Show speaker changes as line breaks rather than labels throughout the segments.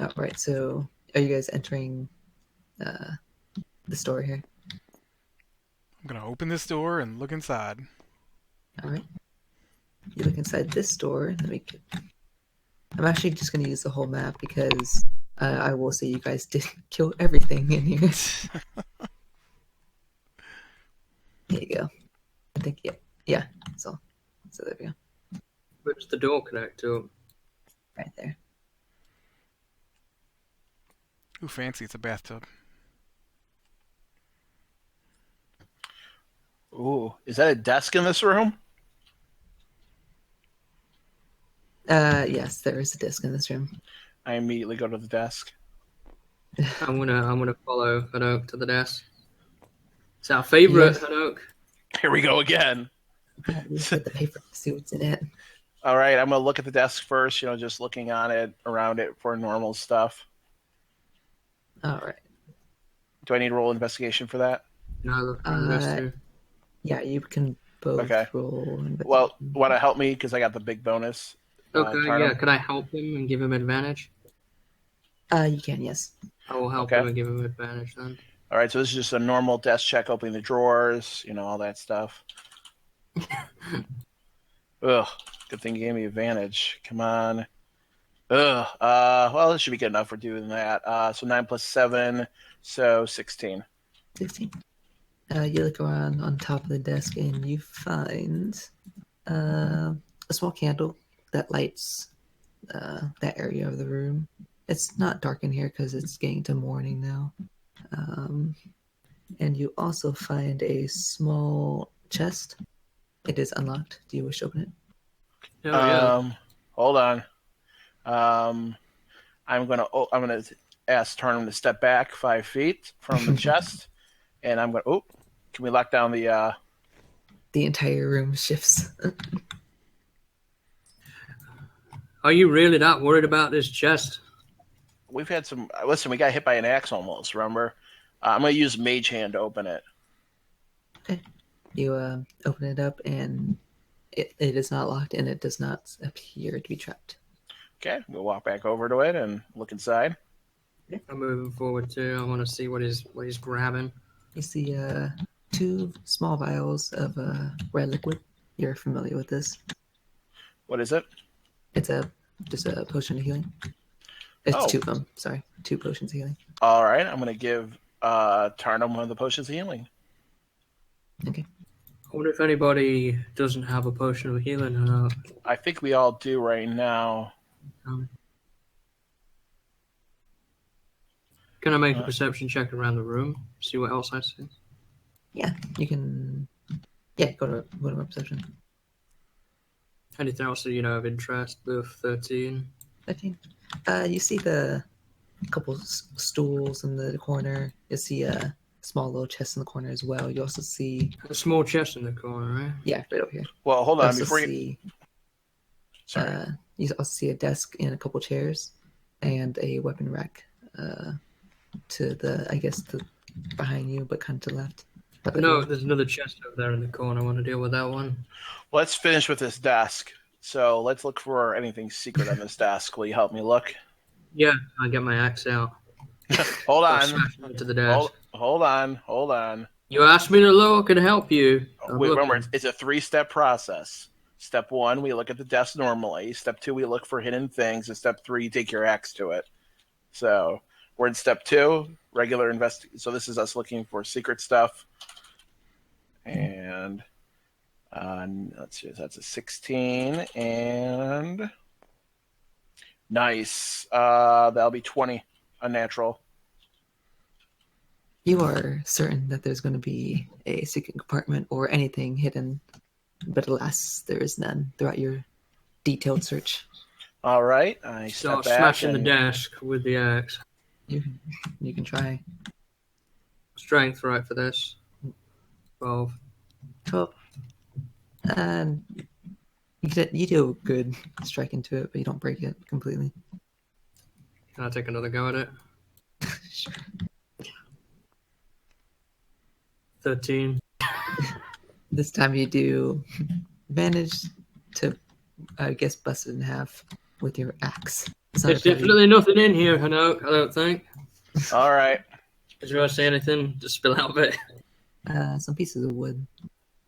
All right, so are you guys entering the store here?
I'm gonna open this door and look inside.
All right. You look inside this store. I'm actually just going to use the whole map because I will say you guys did kill everything in here. There you go. I think, yeah. So there we go.
Where does the door connect to?
Right there.
Ooh, fancy! It's a bathtub.
Ooh, is that a desk in this room?
Yes, there is a disc in this room.
I immediately go to the desk.
I'm gonna follow Hanoak to the desk. It's our favorite,
Yes.
Hanoak.
Here we go again.
Look at the paper, see what's in it.
All right, I'm gonna look at the desk first. Just looking on it, around it for normal stuff.
All right.
Do I need to roll investigation for that?
No, investor.
Yeah, you can both roll.
Well, want to help me because I got the big bonus.
Okay, yeah. Could I help him and give him advantage?
You can, yes.
I will help him and give him advantage then.
All right, so this is just a normal desk check, opening the drawers, all that stuff. Ugh, good thing you gave me advantage. Come on. Ugh. Well, this should be good enough for doing that. So 9 plus 7, so 16.
16. You look around on top of the desk and you find a small candle that lights that area of the room. It's not dark in here because it's getting to morning now. And you also find a small chest. It is unlocked. Do you wish to open it?
Hold on. I'm gonna ask Tarnum to step back 5 feet from the chest, and I'm gonna. Oh, can we lock down the?
The entire room shifts.
Are you really not worried about this chest?
We've had some. Listen, we got hit by an axe almost. Remember? I'm gonna use Mage Hand to open it.
Okay. You open it up, and it is not locked, and it does not appear to be trapped.
Okay, we'll walk back over to it and look inside.
I'm moving forward too. I want to see what he's grabbing.
You see 2 small vials of red liquid. You're familiar with this.
What is it?
It's just a potion of healing. It's 2 of them. Sorry, 2 potions of healing.
All right, I'm gonna give Tarnum one of the potions of healing.
Okay.
I wonder if anybody doesn't have a potion of healing or not.
I think we all do right now.
Can I make a perception check around the room? See what else I see?
Yeah, you can. Yeah, go to my perception.
Anything else that of interest? The 13.
13. You see the couple stools in the corner. You see a small little chest in the corner as well. You also see
a small chest in the corner, right?
Yeah, right over here.
Well, hold on before you.
Sorry. You also see a desk and a couple chairs, and a weapon rack to the behind you, but kind of to the left.
No, there's another chest over there in the corner. I want to deal with that one.
Let's finish with this desk. So let's look for anything secret on this desk. Will you help me look?
Yeah, I get my axe out.
Hold on.
To the desk.
Hold on.
You asked me to look and help you.
Remember, it's a 3-step process. Step 1, we look at the desk normally. Step 2, we look for hidden things. And step 3, you take your axe to it. So we're in step 2, regular investigation. So this is us looking for secret stuff. And let's see, that's a 16. And nice. That'll be 20, unnatural.
You are certain that there's going to be a secret compartment or anything hidden, but alas, there is none throughout your detailed search.
All right, I start
smashing the desk with the axe.
You can try.
Strength, right, for this. 12.
And you do a good strike into it, but you don't break it completely.
Can I take another go at it?
Sure.
13.
This time you do manage to, I guess, bust it in half with your axe. It's not
There's
a very-
definitely nothing in here, Hanoke, I don't think.
All right.
Did you say anything? Just spill out a bit.
some pieces of wood.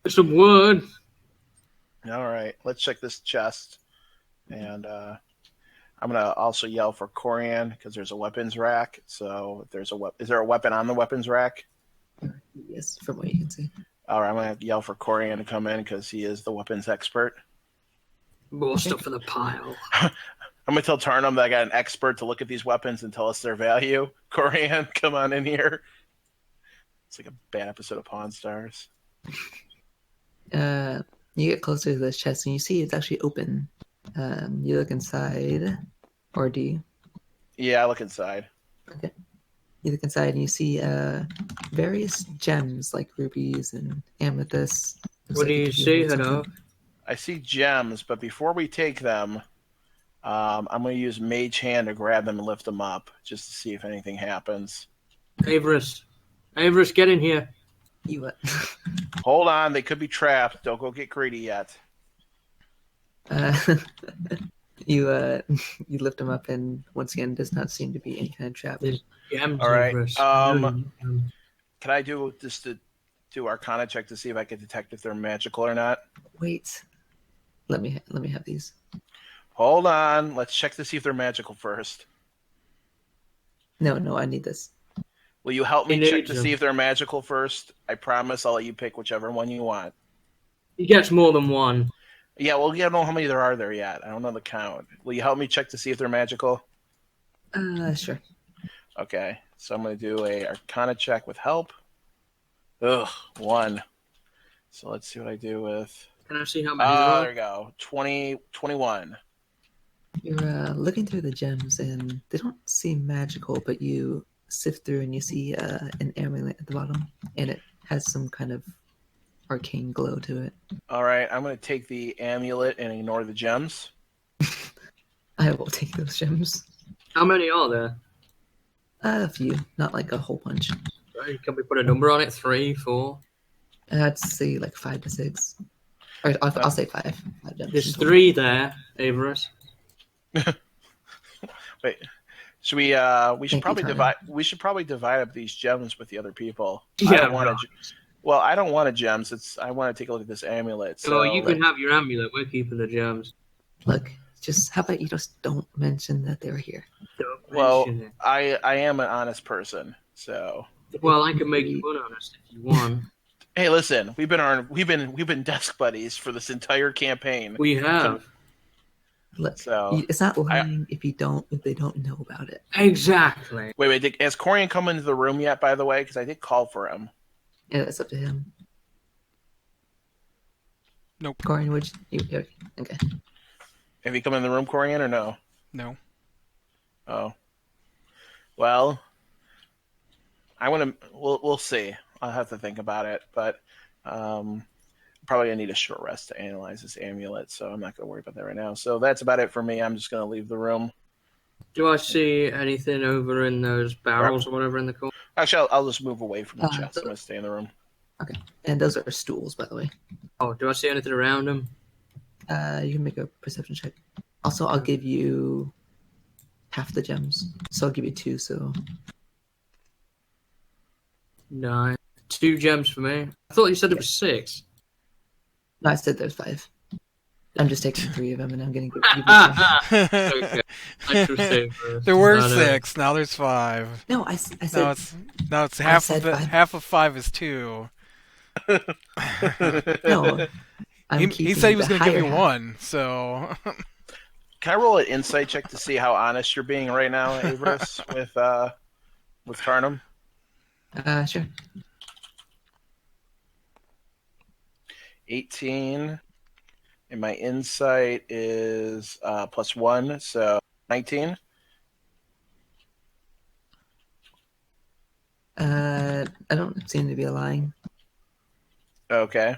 Some wood.
All right. Let's check this chest. And I'm going to also yell for Corian because there's a weapons rack. So if there's is there a weapon on the weapons rack?
Yes, from what you can see.
All right. I'm going to yell for Corian to come in because he is the weapons expert.
More stuff for the pile.
I'm going to tell Tarnum that I got an expert to look at these weapons and tell us their value. Corian, come on in here. It's like a bad episode of Pawn Stars.
You get closer to this chest and you see it's actually open. You look inside, or do you?
Yeah, I look inside.
Okay. You look inside and you see various gems like rubies and amethysts. Looks
What
like
do
it
you
could be
see,
worth something.
Hanoke?
I see gems, but before we take them, I'm going to use Mage Hand to grab them and lift them up just to see if anything happens.
Averus, get in here.
You what?
Hold on, they could be trapped. Don't go get greedy yet.
You lift them up and once again does not seem to be any kind of trap.
There's gems,
All right,
Averus.
Can I do just to do Arcana check to see if I can detect if they're magical or not?
Wait, let me have these.
Hold on, let's check to see if they're magical first.
No, I need this.
Will you help me
He
check
needs
to
them.
see if they're magical first? I promise I'll let you pick whichever one you want.
He gets more than one.
Yeah, well, you don't know how many there are there yet. I don't know the count. Will you help me check to see if they're magical?
Sure.
Okay, so I'm going to do a Arcana check with help. Ugh, 1. So let's see what I do with...
Can I see how many
Oh,
there
there
are?
we go. 21.
You're looking through the gems and they don't seem magical, but you sift through and you see an amulet at the bottom, and it has some kind of arcane glow to it.
All right, I'm going to take the amulet and ignore the gems.
I will take those gems.
How many are there?
A few, not like a whole bunch.
Can we put a number on it? 3, 4?
I'd say like 5 to 6. Or I'll say 5. 5 gems.
There's 3 there, Averus.
Wait, should we should
Thank you,
probably
Tanya.
divide? We should probably divide up these gems with the other people.
Yeah,
I don't want
right.
Well, I don't want a gems. I want to take a look at this amulet. So
So you can have your amulet. We're keeping the gems.
Look, just how about you just don't mention that they were here?
Don't
Well,
mention it.
I am an honest person. So
Well, I can make you unhonest if you want.
hey, listen, we've been desk buddies for this entire campaign.
We have.
Look,
So,
it's not lying if they don't know about it.
Exactly.
Wait, has Corian come into the room yet? By the way, because I did call for him.
Yeah, it's up to him.
Nope.
Corian, okay.
Have you come in the room, Corian, or no?
No.
Oh. Well, I want to. We'll see. I'll have to think about it, but probably gonna need a short rest to analyze this amulet, so I'm not gonna worry about that right now. So that's about it for me. I'm just gonna leave the room.
Do I see anything over in those barrels or whatever in the corner?
Actually, I'll just move away from the
Uh,
chest. I'm gonna stay in the room.
Okay. And those are stools, by the way.
Oh, do I see anything around them?
You can make a perception check. Also, I'll give you half the gems. So I'll give you 2, so...
9. 2 gems for me. I thought you said it was 6.
No, I said there's 5. I'm just taking 3 of them, and I'm going to give you 2.
Okay. I should say first.
There were
I don't-
6. Now there's 5.
No, I said...
Now it's half
said
of it.
5.
Half of 5 is 2.
No.
He said he was
going
going to give me 1. So
Can I roll an insight check to see how honest you're being right now, Avris, with Tarnum?
Sure.
18, and my insight is +1, so 19.
I don't seem to be lying.
Okay.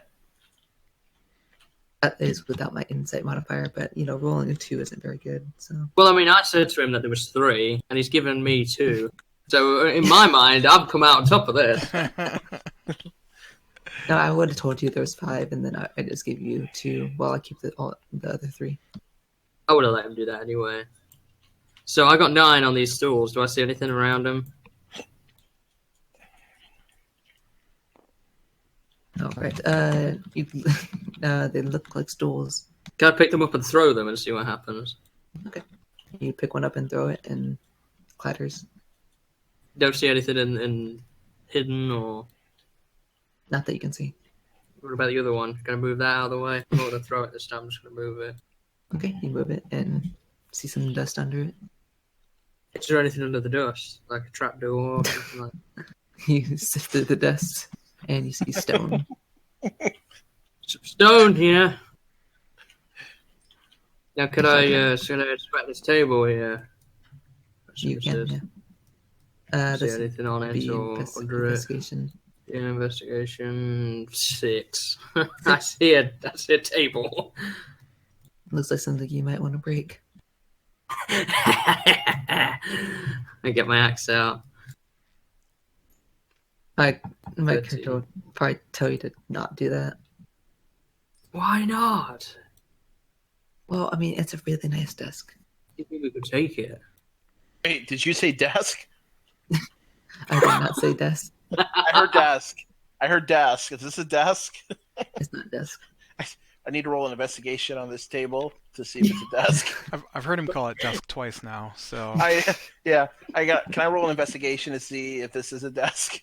That is without my insight modifier, but, rolling a 2 isn't very good, so...
Well, I mean, I said to him that there was 3, and he's given me 2. So, in my mind, I've come out on top of this.
No, I would have told you there was 5, and then I just gave you 2 while I keep the other 3.
I would have let him do that anyway. So I got 9 on these stools. Do I see anything around them?
All right. They look like stools.
Can I pick them up and throw them and see what happens?
You pick one up and throw it, and clatters.
Don't see anything in hidden or.
Not that you can see.
What about the other one? Can I move that out of the way? I'm not going to throw it this time. I'm just going to move it.
Okay, you move it and see some dust under it.
Is there anything under the dust? Like a trapdoor or something like that?
You sift through the dust, and you see stone.
Some stone here. Now, could I inspect this table here?
You can, yeah.
See
This
anything on it
be
or under it?
investigation.
Yeah, investigation 6. I see a table.
Looks like something you might want to break.
I get my axe out.
My
13.
character would probably tell you to not do that.
Why not?
Well, I mean, it's a really nice desk.
You think we could take it?
Wait, did you say desk?
I did not say desk.
I heard desk. I heard desk. Is this a desk?
It's not desk.
I need to roll an investigation on this table to see if it's a desk.
I've heard him call it desk twice now, so
Can I roll an investigation to see if this is a desk?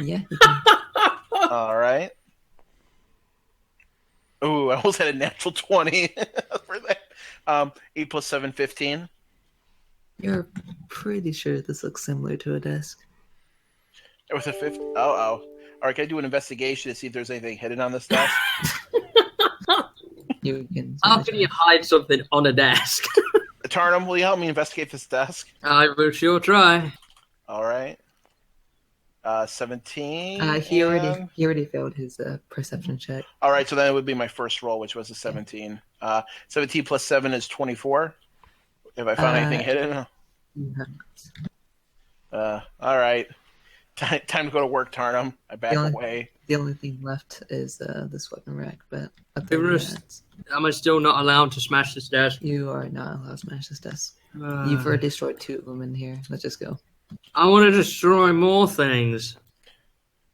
Yeah, you can.
All right. Ooh, I almost had a natural 20 for that. 8 plus 7, 15.
You're pretty sure this looks similar to a desk.
With a 50. All right, can I do an investigation to see if there's anything hidden on this desk?
You can.
How can you hide something on a desk?
Tarnum, will you help me investigate this desk?
I will sure try.
All right. 17.
He already failed his perception check.
All right, so then it would be my first roll, which was a 17. 17 plus 7 is 24. If I found anything hidden. All right. Time to go to work, Tarnum. I back away.
The only thing left is this weapon rack, but
Am I still not allowed to smash this desk?
you are not allowed to smash this desk. You've already destroyed 2 of them in here. Let's just go.
I want to destroy more things.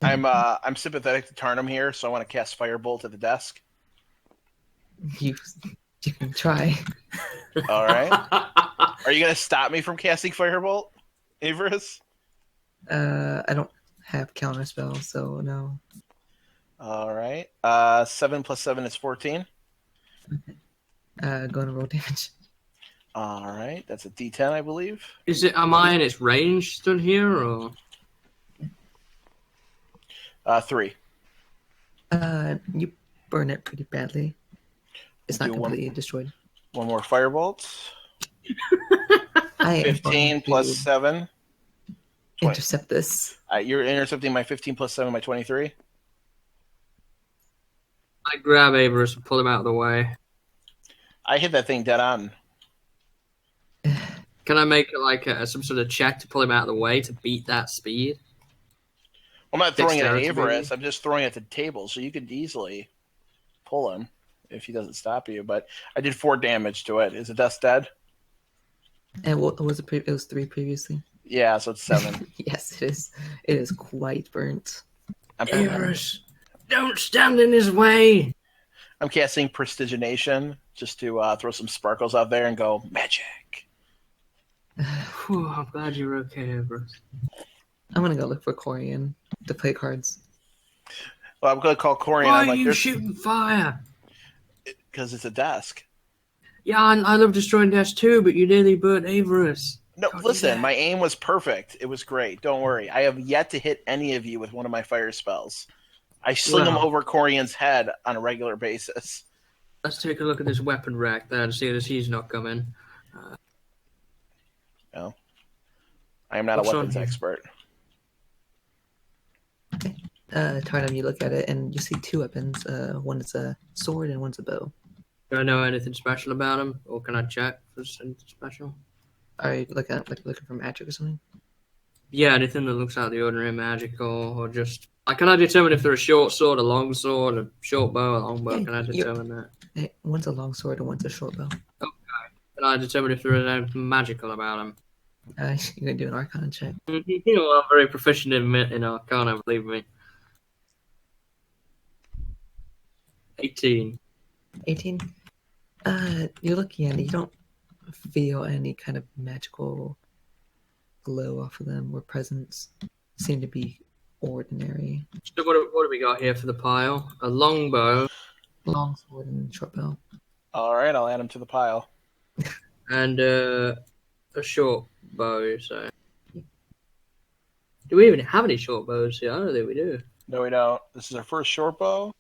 I'm sympathetic to Tarnum here, so I want to cast Firebolt at the desk.
You can try.
All right. Are you going to stop me from casting Firebolt, Averis?
I don't have counter spells, so no.
All right. 7 plus 7 is 14.
Go to roll damage.
All right. That's a D10, I believe.
Am I in its range still here, or?
3.
You burn it pretty badly. It's not
Do
completely destroyed.
One more Firebolt.
I am
15
going
plus
to
7.
intercept this.
You're intercepting my 15 plus 7, my 23.
I grab Averis and pull him out of the way.
I hit that thing dead on.
Can I make some sort of check to pull him out of the way to beat that speed?
I'm not throwing it at
Dexterity,
Averis.
maybe?
I'm just throwing it at the table, so you could easily pull him if he doesn't stop you. But I did 4 damage to it. Is the dust dead?
And what was it? It was 3 previously.
Yeah, so it's 7.
Yes, it is. It is quite burnt.
Averis, don't stand in his way.
I'm casting Prestigitation just to throw some sparkles out there and go, magic.
Whew, I'm glad you're okay, Averis.
I'm gonna go look for Corian to play cards.
Well, I'm going to call Corian.
Why
I'm
are
like,
you shooting fire?
because it's a desk.
Yeah, I love destroying desks too, but you nearly burnt Averis.
No,
Don't do
listen,
that.
my aim was perfect. It was great. Don't worry. I have yet to hit any of you with one of my fire spells. I sling them
Wow.
over Corian's head on a regular basis.
Let's take a look at this weapon rack then, see as he's not coming.
No, I am not
What's
a
on
weapons
here?
expert.
Tarnum, you look at it and you see 2 weapons. One is a sword and one's a bow.
Do I know anything special about him, or can I check for something special?
Are you looking for magic or something?
Yeah, anything that looks out of the ordinary, magical, or just... can I determine if they're a short sword, a long sword, a short bow, a long bow?
Yeah,
Can I determine that?
One's a long sword and one's a short bow.
Can I determine if there is anything magical about him?
You're gonna do an Arcana check.
I'm very proficient in Arcana, believe me. 18.
18. You're looking at it. You don't feel any kind of magical glow off of them or presence. Seem to be ordinary.
So what do we got here for the pile? A longbow
Long sword and short bow.
All right, I'll add him to the pile.
and a short bow. So, do we even have any short bows here? I don't think we do.
No, we don't. This is our first short bow.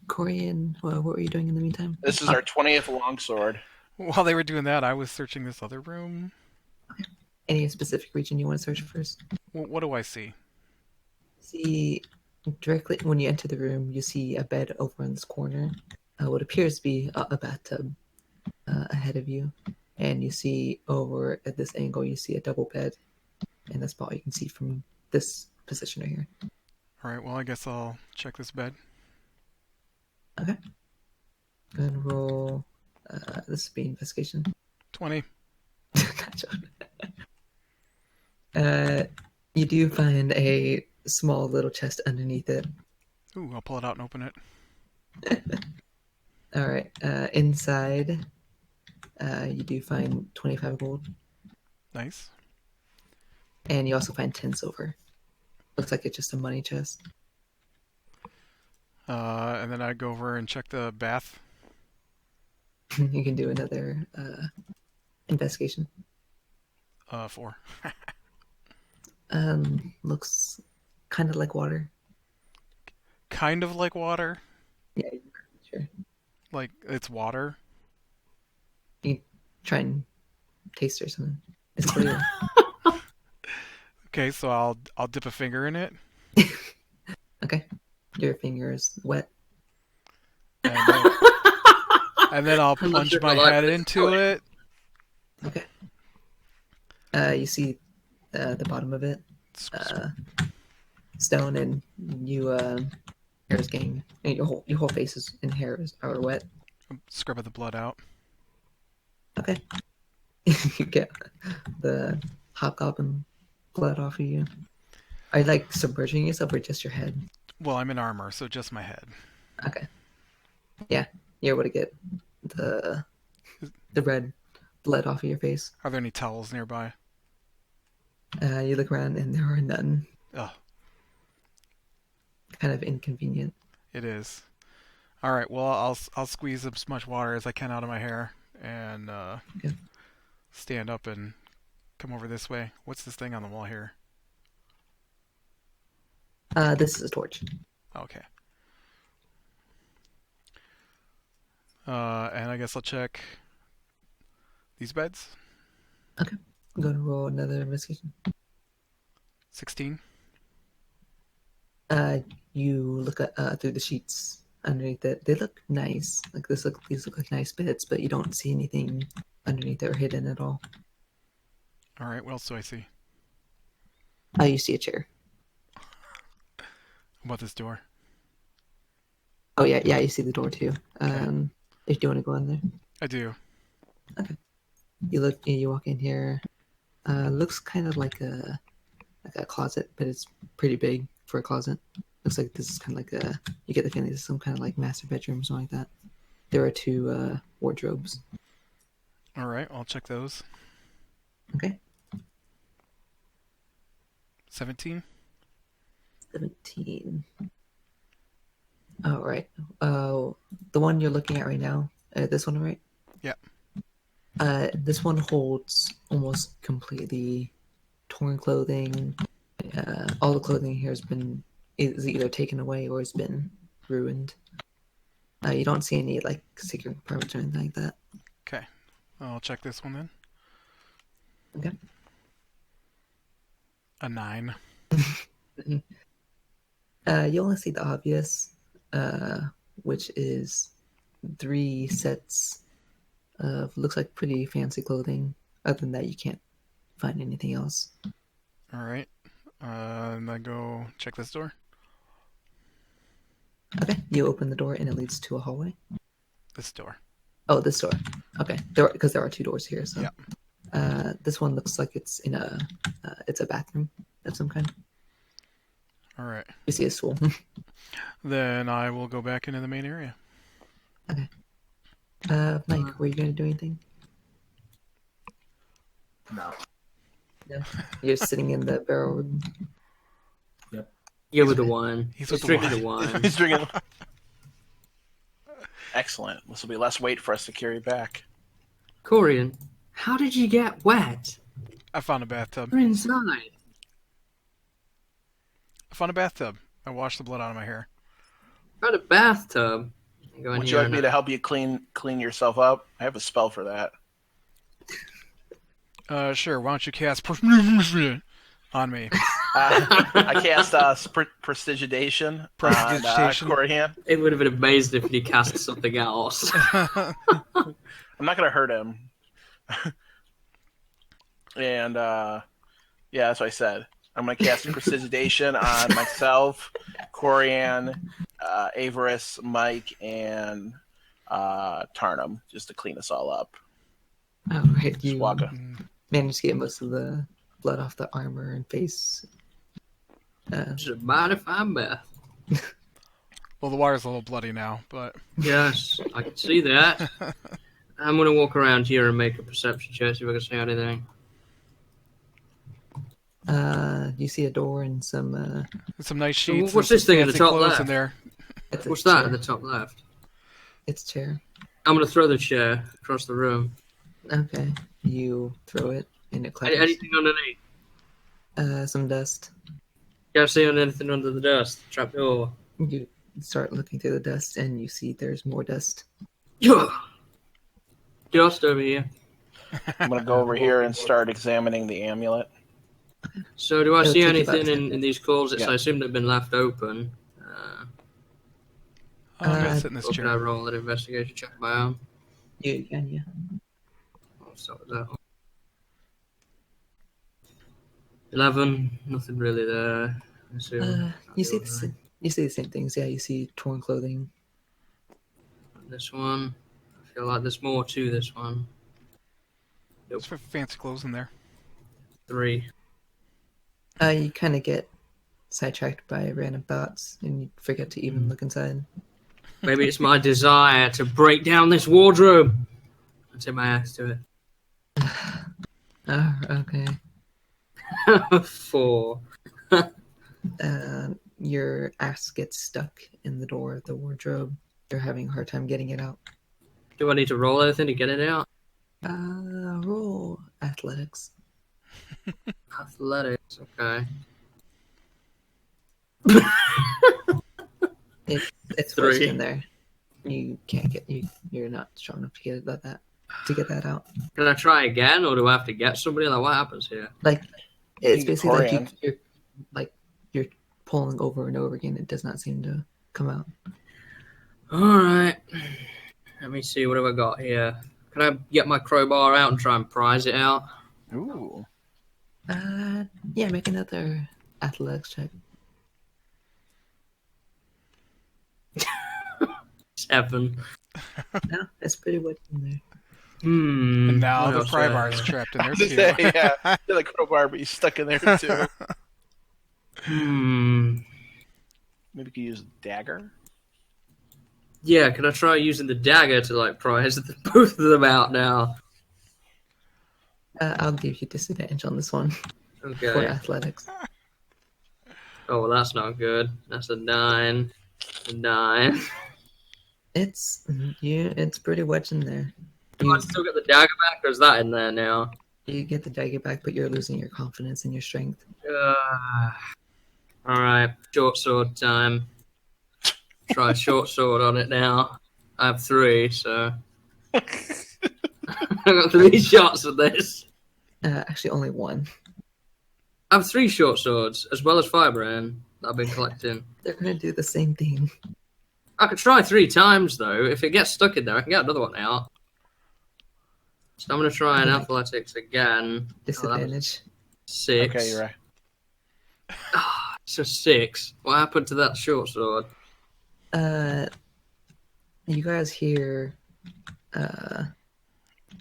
Corian, what were you doing in the meantime?
This is our 20th longsword.
While they were doing that, I was searching this other room.
Any specific region you want to search first?
What do I see?
See, directly when you enter the room, you see a bed over in this corner. What appears to be a bathtub ahead of you. And you see over at this angle, you see a double bed. And that's all you can see from this position right here.
All right, well, I guess I'll check this bed.
Okay. Go ahead and roll. This would be investigation.
20.
Gotcha. You do find a small little chest underneath it.
Ooh, I'll pull it out and open it.
All right. Inside, you do find 25 gold,
Nice.
and you also find 10 silver. Looks like it's just a money chest.
And then I go over and check the bath.
You can do another investigation.
4.
Looks kind of like water.
Kind of like water.
Yeah, sure.
Like, it's water.
You try and taste or something. It's clear.
Okay, so I'll dip a finger in it.
Okay. Your finger is wet.
And then I'll
I'm not
plunge
sure if
my
I like
head
this.
into it.
Okay. You see the bottom of it, stone, and you hair is getting your whole face is in hairs are wet.
Scrubbing the blood out.
Okay. You get the hobgoblin blood off of you. Are you like submerging yourself or just your head?
Well, I'm in armor, so just my head.
Okay. Yeah, you're able to get the red blood off of your face.
Are there any towels nearby?
You look around and there are none.
Ugh,
Kind of inconvenient.
it is. All right, well, I'll squeeze as much water as I can out of my hair and
Okay.
stand up and come over this way. What's this thing on the wall here?
This is a torch.
Okay. And I guess I'll check these beds.
Okay. I'm going to roll another investigation.
16.
You look at through the sheets underneath it. They look nice. Like these look like nice beds, but you don't see anything underneath it or hidden at all.
All right, what else do I see?
You see a chair.
How about this door?
Oh yeah, you see the door too. If you want to go in there,
I do.
you walk in here. Looks kind of like a closet, but it's pretty big for a closet. Looks like this is kind of like you get the feeling this is some kind of like master bedroom or something like that. There are 2 wardrobes.
All right, I'll check those.
Okay.
17.
17. All right. The one you're looking at right now, this one, right?
Yeah.
This one holds almost completely torn clothing. All the clothing here is either taken away or has been ruined. You don't see any like secret compartments or anything like that.
Okay. I'll check this one then.
Okay.
A 9.
You only see the obvious, which is 3 sets of looks like pretty fancy clothing. Other than that, you can't find anything else.
All right. And I go check this door.
Okay, you open the door and it leads to a hallway.
This door.
Oh, this door. Okay, because there are two doors here. So, this one looks like it's in it's a bathroom of some kind.
All right.
You see a stool.
Then I will go back into the main area.
Okay. Mike, were you gonna do anything?
No.
No. You're sitting in the barrel room.
Yep.
Yeah, with the wine.
He's
He's
with the
drinking
wine.
the wine.
He's drinking. Excellent. This will be less weight for us to carry back.
Corian, how did you get wet?
I found a bathtub.
You're inside.
I washed the blood out of my hair.
Got a bathtub. Go in
Would
here
you like me
and-
to help you clean yourself up? I have a spell for that.
Sure. Why don't you cast on me?
I cast prestidigitation on
Prestidigitation?
Corian.
It would have been amazing if you cast something else.
I'm not going to hurt him. And, yeah, that's what I said. I'm going to cast prestidigitation on myself, Corian, Avarice, Mike, and Tarnum, just to clean us all up.
Oh, right. You
Swaka.
managed to get most of the blood off the armor and face.
It's a mighty fine bath.
Well, the water's a little bloody now, but
Yes, I can see that. I'm going to walk around here and make a perception check, see if I can see anything.
You see a door and some.
some nice sheets.
what's
and
this thing at
some
the top
fancy clothes
left?
in there.
It's a
What's that
chair.
at the top left?
It's a chair.
I'm going to throw the chair across the room.
Okay. You throw it and it clatters.
Anything underneath?
Some dust.
Can't see anything under the dust. Trapdoor.
You start looking through the dust and you see there's more dust.
Yeah. Dust over here.
I'm going to go over here and start examining the amulet.
So do I
It'll
see
take you about
anything
10
in these closets?
Yeah.
I assume they've been left open.
I'm gonna sit in this
Or can I
chair.
roll an investigation check of my own?
You can, yeah.
I'll start with that one. 11. Nothing really there. I assume.
You see the same things. Yeah, you see torn clothing.
This one. I feel like there's more to this one.
There's fancy clothes in there.
3.
You kind of get sidetracked by random thoughts and you forget to even look inside.
Maybe it's my desire to break down this wardrobe. I take my axe to
Oh, okay.
it. 4.
Your axe gets stuck in the door of the wardrobe. You're having a hard time getting it out.
Do I need to roll anything to get it out?
Roll athletics.
Athletics. Okay.
It's
3.
forced in there. You can't get you're not strong enough to get that out.
Can I try again, or do I have to get somebody? Like, what happens here?
Like it's
You
basically like
Corian.
you're pulling over and over again. It does not seem to come out.
All right. Let me see. What have I got here? Can I get my crowbar out and try and prise it out?
Ooh.
Yeah, make another athletics check.
7.
No, it's pretty wet in there.
And now
what
the
else
pry
do I
bar is
have?
trapped in there
Just
too.
say, yeah, I feel like crowbar, but he's stuck in there too. Maybe you could use a dagger.
Yeah, can I try using the dagger to like prise both of them out now?
I'll give you disadvantage on this one for
Okay.
athletics.
Oh, well, that's not good. That's a 9. A 9.
It's pretty wet in there.
Do I still get the dagger back, or is that in there now?
You get the dagger back, but you're losing your confidence and your strength.
Alright, short sword time. Try a short sword on it now. I have 3, so. I got 3 shots of this.
Actually, only one.
I have 3 short swords, as well as firebrand that I've been collecting.
They're gonna do the same thing.
I could try 3 times, though. If it gets stuck in there, I can get another one out. So I'm going to try an athletics again.
Disadvantage.
6.
Okay, you're right.
So 6. What happened to that short sword?
You guys hear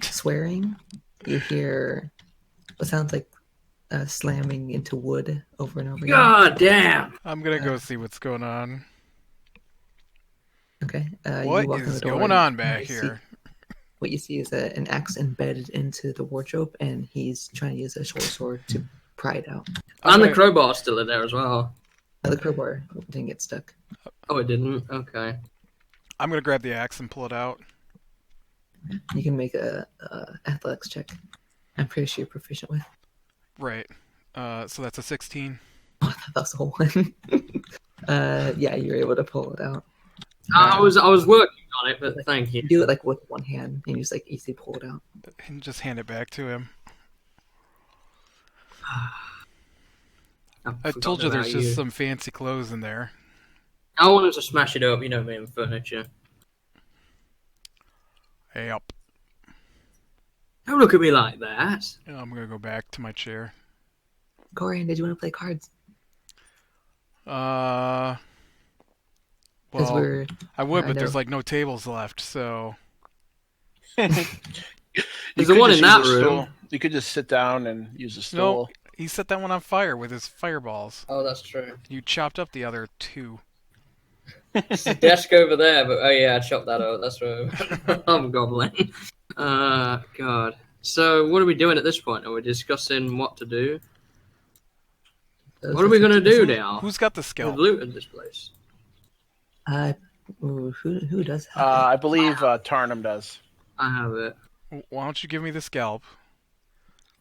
swearing. You hear what sounds like slamming into wood over and over again.
God damn!
I'm gonna go see what's going on.
Okay.
What
you walk in
is
the door
going
and
on back
you see-
here?
what you see is an axe embedded into the wardrobe, and he's trying to use a short sword to pry it out.
And the
gonna-
crowbar's still in there as well.
The crowbar didn't get stuck.
Oh, it didn't? Okay.
I'm gonna grab the axe and pull it out.
You can make a athletics check. I'm pretty sure you're proficient with.
Right. So that's a 16.
Oh, that's the whole one. Yeah, you're able to pull it out.
I was working on it, but thank you.
You do it like with one hand, and you just like easily pull it out.
And just hand it back to him. I told you there's just some fancy clothes in there.
I wanted to smash it up, you know me, and furniture.
Hey, up.
Don't look at me like that.
I'm gonna go back to my chair.
Corian, did you want to play cards?
Well,
we're
I would,
I
but
know.
there's like no tables left, so
There's
You
the
could
one
just
in that
use a
room.
stool. You could just sit down and use a stool.
no. He set that one on fire with his fireballs.
Oh, that's true.
You chopped up the other 2.
There's a desk over there, but oh yeah, I chopped that out. That's right. I'm gobbling. God. So, what are we doing at this point? Are we discussing what to do? What are we gonna do now?
Who's got the
We've
scalp?
looted this place.
Who does have it?
I believe Tarnum does.
I have it.
Why don't you give me the scalp?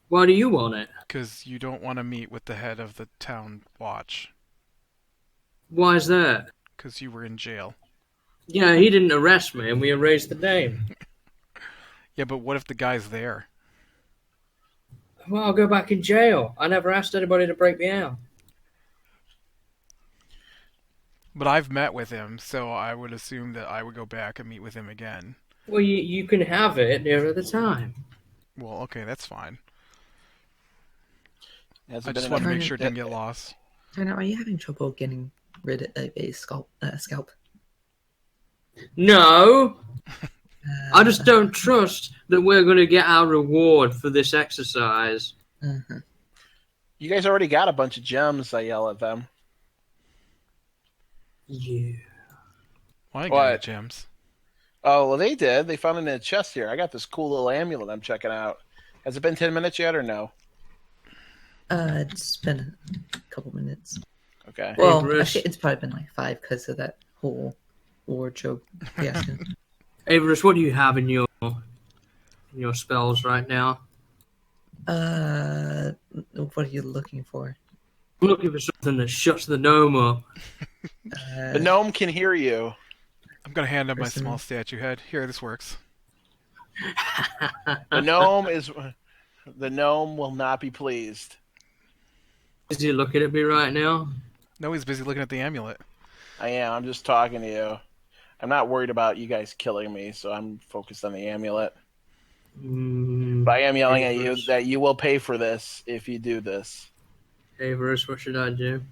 Why do you want it?
Because you don't want to meet with the head of the town watch.
Why is that?
Because you were in jail.
Yeah, he didn't arrest me, and we erased the name.
Yeah, but what if the guy's there?
Well, I'll go back in jail. I never asked anybody to break me out.
But I've met with him, so I would assume that I would go back and meet with him again.
Well, you can have it nearer the time.
Well, okay, that's fine.
Has
I
it
just
been
want to
enough-
make sure it didn't get lost.
Turner, are you having trouble getting rid of a scalp?
No, I just don't trust that we're going to get our reward for this exercise.
Uh-huh.
You guys already got a bunch of gems. I yell at them.
Yeah.
Why didn't
What?
get gems?
Oh, well, they did. They found it in a chest here. I got this cool little amulet I'm checking out. Has it been 10 minutes yet or no?
It's been a couple minutes.
Okay.
Well,
Bruce.
actually, it's probably been like 5 because of that whole wardrobe fiasco.
Hey, Bruce, what do you have in your spells right now?
What are you looking for?
I'm looking for something that shuts the gnome up.
The gnome can hear you.
I'm going to hand him my
Person-
small statue head. Here, this works.
The gnome will not be pleased.
Is he looking at me right now?
No, he's busy looking at the amulet.
I am. I'm just talking to you. I'm not worried about you guys killing me, so I'm focused on the amulet. But I am yelling at you
Bruce.
that you will pay for this if you do this.
Hey, Bruce, what should I do?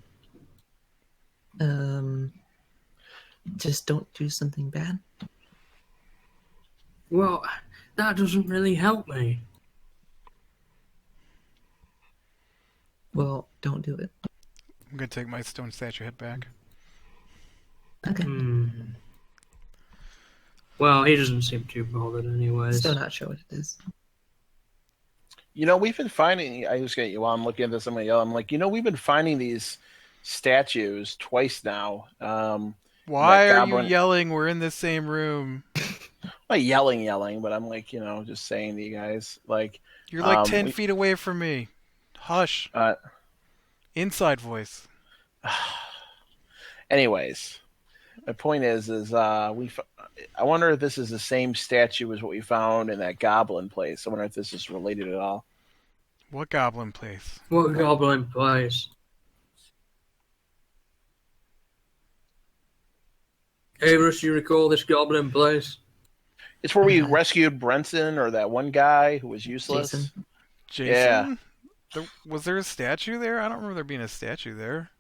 Just don't do something bad.
Well, that doesn't really help me.
Well, don't do it.
I'm going to take my stone statue head back.
Okay.
Well, he doesn't seem too bothered anyways.
Still not sure what it is.
You know, we've been finding. I just get you while I'm looking at this. I'm gonna yell. I'm like, we've been finding these statues twice now.
Why
that
are you
goblin-
yelling? We're in the same room.
I'm not yelling, but I'm like, just saying to you guys, like,
You're like 10
we-
feet away from me. Hush.
uh,
Inside voice.
anyways, my point is I wonder if this is the same statue as what we found in that goblin place. I wonder if this is related at all.
What goblin place?
What goblin place? Hey, Bruce, you recall this goblin place?
It's where we rescued Brenton or that one guy who was useless.
Jason.
Jason?
Yeah.
Was there a statue there? I don't remember there being a statue there.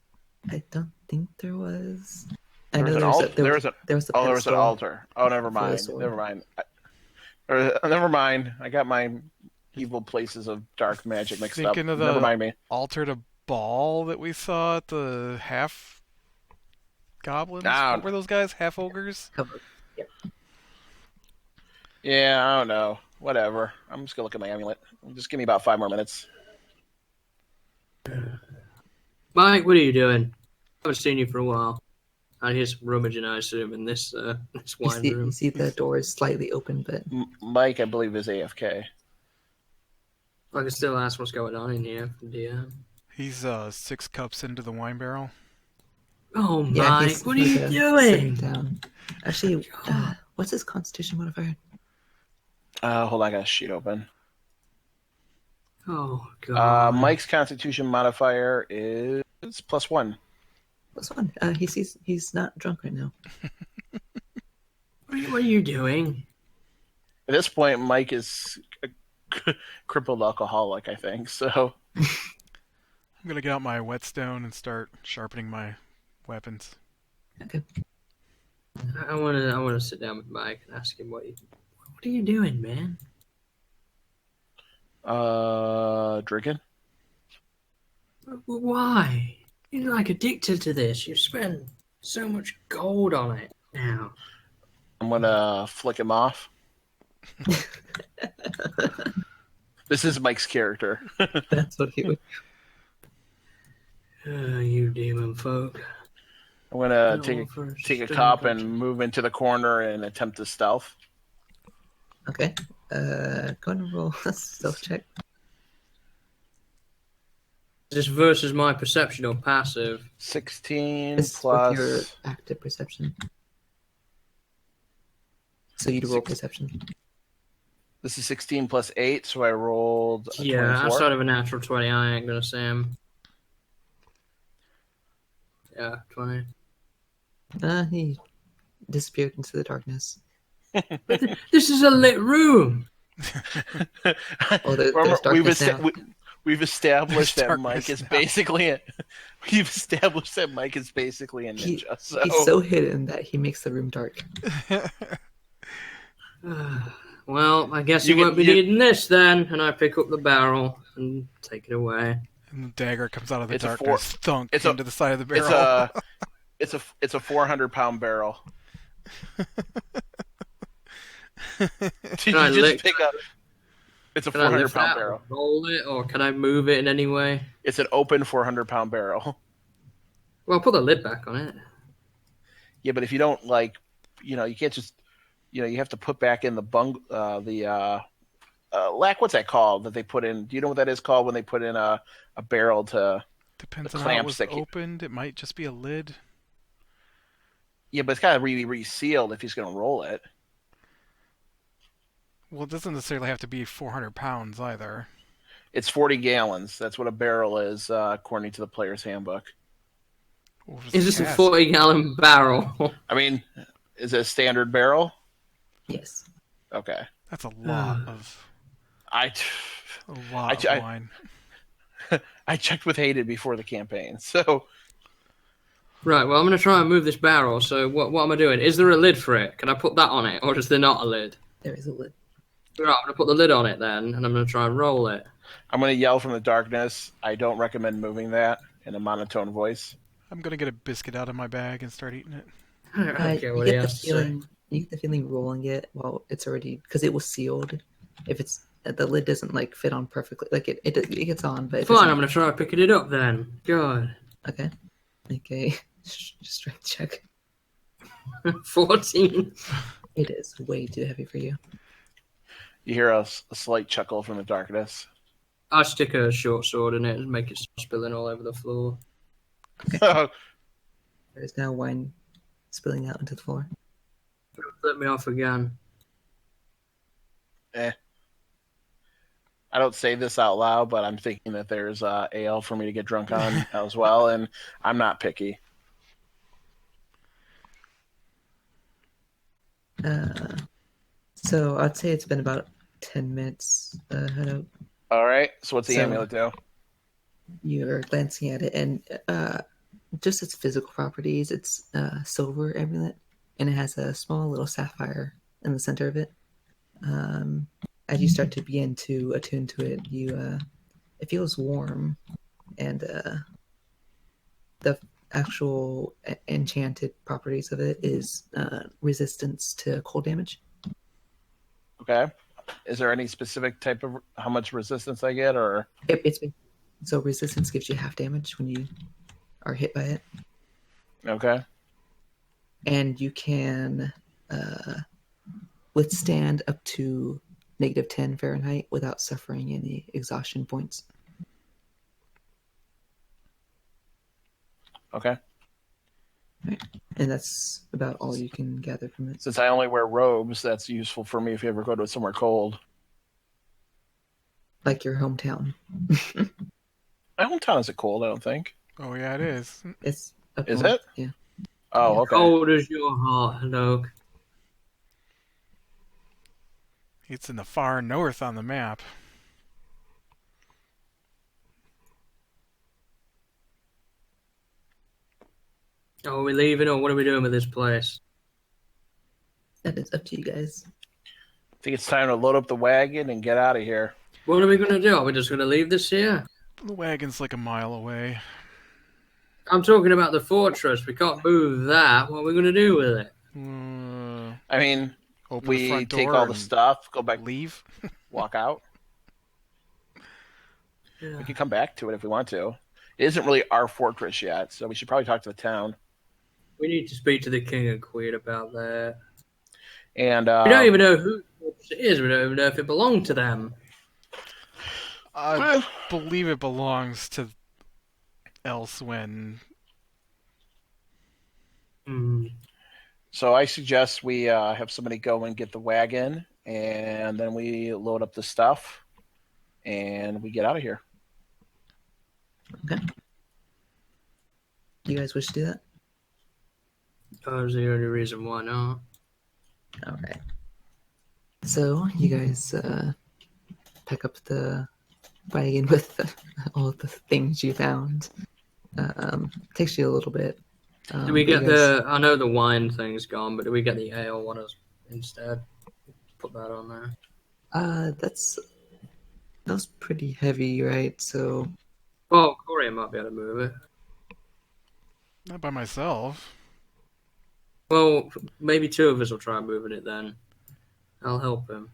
I don't think there was. I
There
know
was an
there was
altar.
there was a
There was an
pedestal.
altar. Oh, never
For the
mind.
sword.
Never mind. Or never mind. I got my evil places of dark magic mixed up.
Thinking of
Never
the
mind me.
altar to ball that we saw at the half goblins.
Ah,
What were those guys? Half ogres?
Cover. Yep.
yeah, I don't know. Whatever. I'm just gonna look at my amulet. Just give me about 5 more minutes.
Mike, what are you doing? I haven't seen you for a while. I hear some rummaging, I assume, in this this
You
wine
see,
room.
you see the door is slightly open, but
Mike, I believe, is AFK.
I can still ask what's going on in here from DM.
He's 6 cups into the wine barrel.
Oh,
yeah,
Mike, what are you
sitting
doing?
down. Actually, what's his Constitution modifier?
Hold on, I got a sheet open.
Oh, God.
Mike's Constitution modifier is +1.
+1. He's not drunk right now.
What are you doing?
At this point, Mike is a crippled alcoholic, I think. So
I'm gonna get out my whetstone and start sharpening my weapons.
Okay.
I wanna sit down with Mike and ask him what are you doing, man?
drinking.
Why? You're like addicted to this. You spend so much gold on it now.
I'm gonna flick him off. This is Mike's character.
That's what he would.
You demon folk.
I'm gonna
No,
take a
first,
cup and move into the corner and attempt to stealth.
Okay. Go and roll a stealth check.
This versus my perception or passive.
16
This is
plus.
with your active perception. So you'd roll perception.
This is 16 plus 8, so I rolled a
Yeah,
24.
outside of a natural 20, I ain't gonna say him. Yeah, 20.
He disappeared into the darkness.
This is a lit room.
Oh, there's
Remember,
darkness now.
we've established
There's
that Mike is
darkness now.
basically we've established that Mike is basically a ninja.
He's so hidden that he makes the room dark.
Well, I guess
You
you won't be
get-
needing this then. And I pick up the barrel and take it away.
And the dagger comes out of the
It's a
darkness, thunk
it's a-
into the side of the barrel.
it's a 400-pound barrel. Did
Can I
you
lick-
just pick up? It's a
Can I lift
400-pound
that,
barrel.
roll it, or can I move it in any way?
It's an open 400-pound barrel.
Well, I'll put the lid back on it.
Yeah, but if you don't you can't just, you have to put back in the lack. What's that called that they put in? Do you know what that is called when they put in a barrel to?
Depends
the
on how it
clamps
was
that keep-
opened. It might just be a lid.
Yeah, but it's got to be resealed if he's going to roll it.
Well, it doesn't necessarily have to be 400 pounds either.
It's 40 gallons. That's what a barrel is, according to the player's handbook.
We'll just
Is this a
ask.
40-gallon barrel?
I mean, is it a standard barrel?
Yes.
Okay.
That's a lot of
I
wine.
I checked with Hayden before the campaign, so
Right, well, I'm going to try and move this barrel. So what am I doing? Is there a lid for it? Can I put that on it, or is there not a lid?
There is a lid.
Right, I'm going to put the lid on it then, and I'm going to try and roll it.
I'm going to yell from the darkness. I don't recommend moving that in a monotone voice.
I'm gonna get a biscuit out of my bag and start eating it.
I don't care
You
what he
get the
has to say.
feeling. You get the feeling rolling it while it's already because it was sealed. If it's the lid doesn't like fit on perfectly, like it gets on, but it
Fine,
doesn't-
I'm going to try picking it up then. God.
Okay. Make a strength check.
14.
It is way too heavy for you.
You hear a slight chuckle from the darkness.
I stick a short sword in it and make it start spilling all over the floor.
There's now wine spilling out into the floor.
Let me off again.
I don't say this out loud, but I'm thinking that there's ale for me to get drunk on as well, and I'm not picky.
So I'd say it's been about 10 minutes.
All right. So what's the
So-
amulet do?
You're glancing at it, and just its physical properties, it's a silver amulet, and it has a small little sapphire in the center of it. As you start to begin to attune to it, it feels warm, and the actual enchanted properties of it is resistance to cold damage.
Okay. Is there any specific type of how much resistance I get, or?
So resistance gives you half damage when you are hit by it,
Okay.
and you can withstand up to -10 Fahrenheit without suffering any exhaustion points.
Okay.
And that's about all you can gather from it.
Since I only wear robes, that's useful for me if you ever go to somewhere cold.
Like your hometown.
My hometown isn't cold, I don't think.
Oh yeah, it is.
It's up
Is
north.
it?
Yeah.
Oh,
Yeah.
okay.
Cold as your heart, Luke.
It's in the far north on the map.
Oh, are we leaving or what are we doing with this place?
That is up to you guys.
I think it's time to load up the wagon and get out of here.
What are we going to do? Are we just going to leave this here?
The wagon's like a mile away.
I'm talking about the fortress. We can't move that. What are we going to do with it?
I mean,
Open the
we
front
take
door
all the
and
stuff, go back,
leave.
walk out.
Yeah.
We can come back to it if we want to. It isn't really our fortress yet, so we should probably talk to the town.
We need to speak to the king and queen about that.
And
We don't even know who it is. We don't even know if it belonged to them.
I believe it belongs to Elswyn.
So I suggest we have somebody go and get the wagon, and then we load up the stuff, and we get out of here.
Okay. Do you guys wish to do that?
That was the only reason why not.
All right. So you guys pack up the wagon with all the things you found. Takes you a little bit.
Do we
but you
get
guys-
I know the wine thing's gone, but do we get the ale one instead? Put that on there.
that was pretty heavy, right? So
Well, Corey might be able to move it.
Not by myself.
Well, maybe two of us will try moving it then. I'll help him.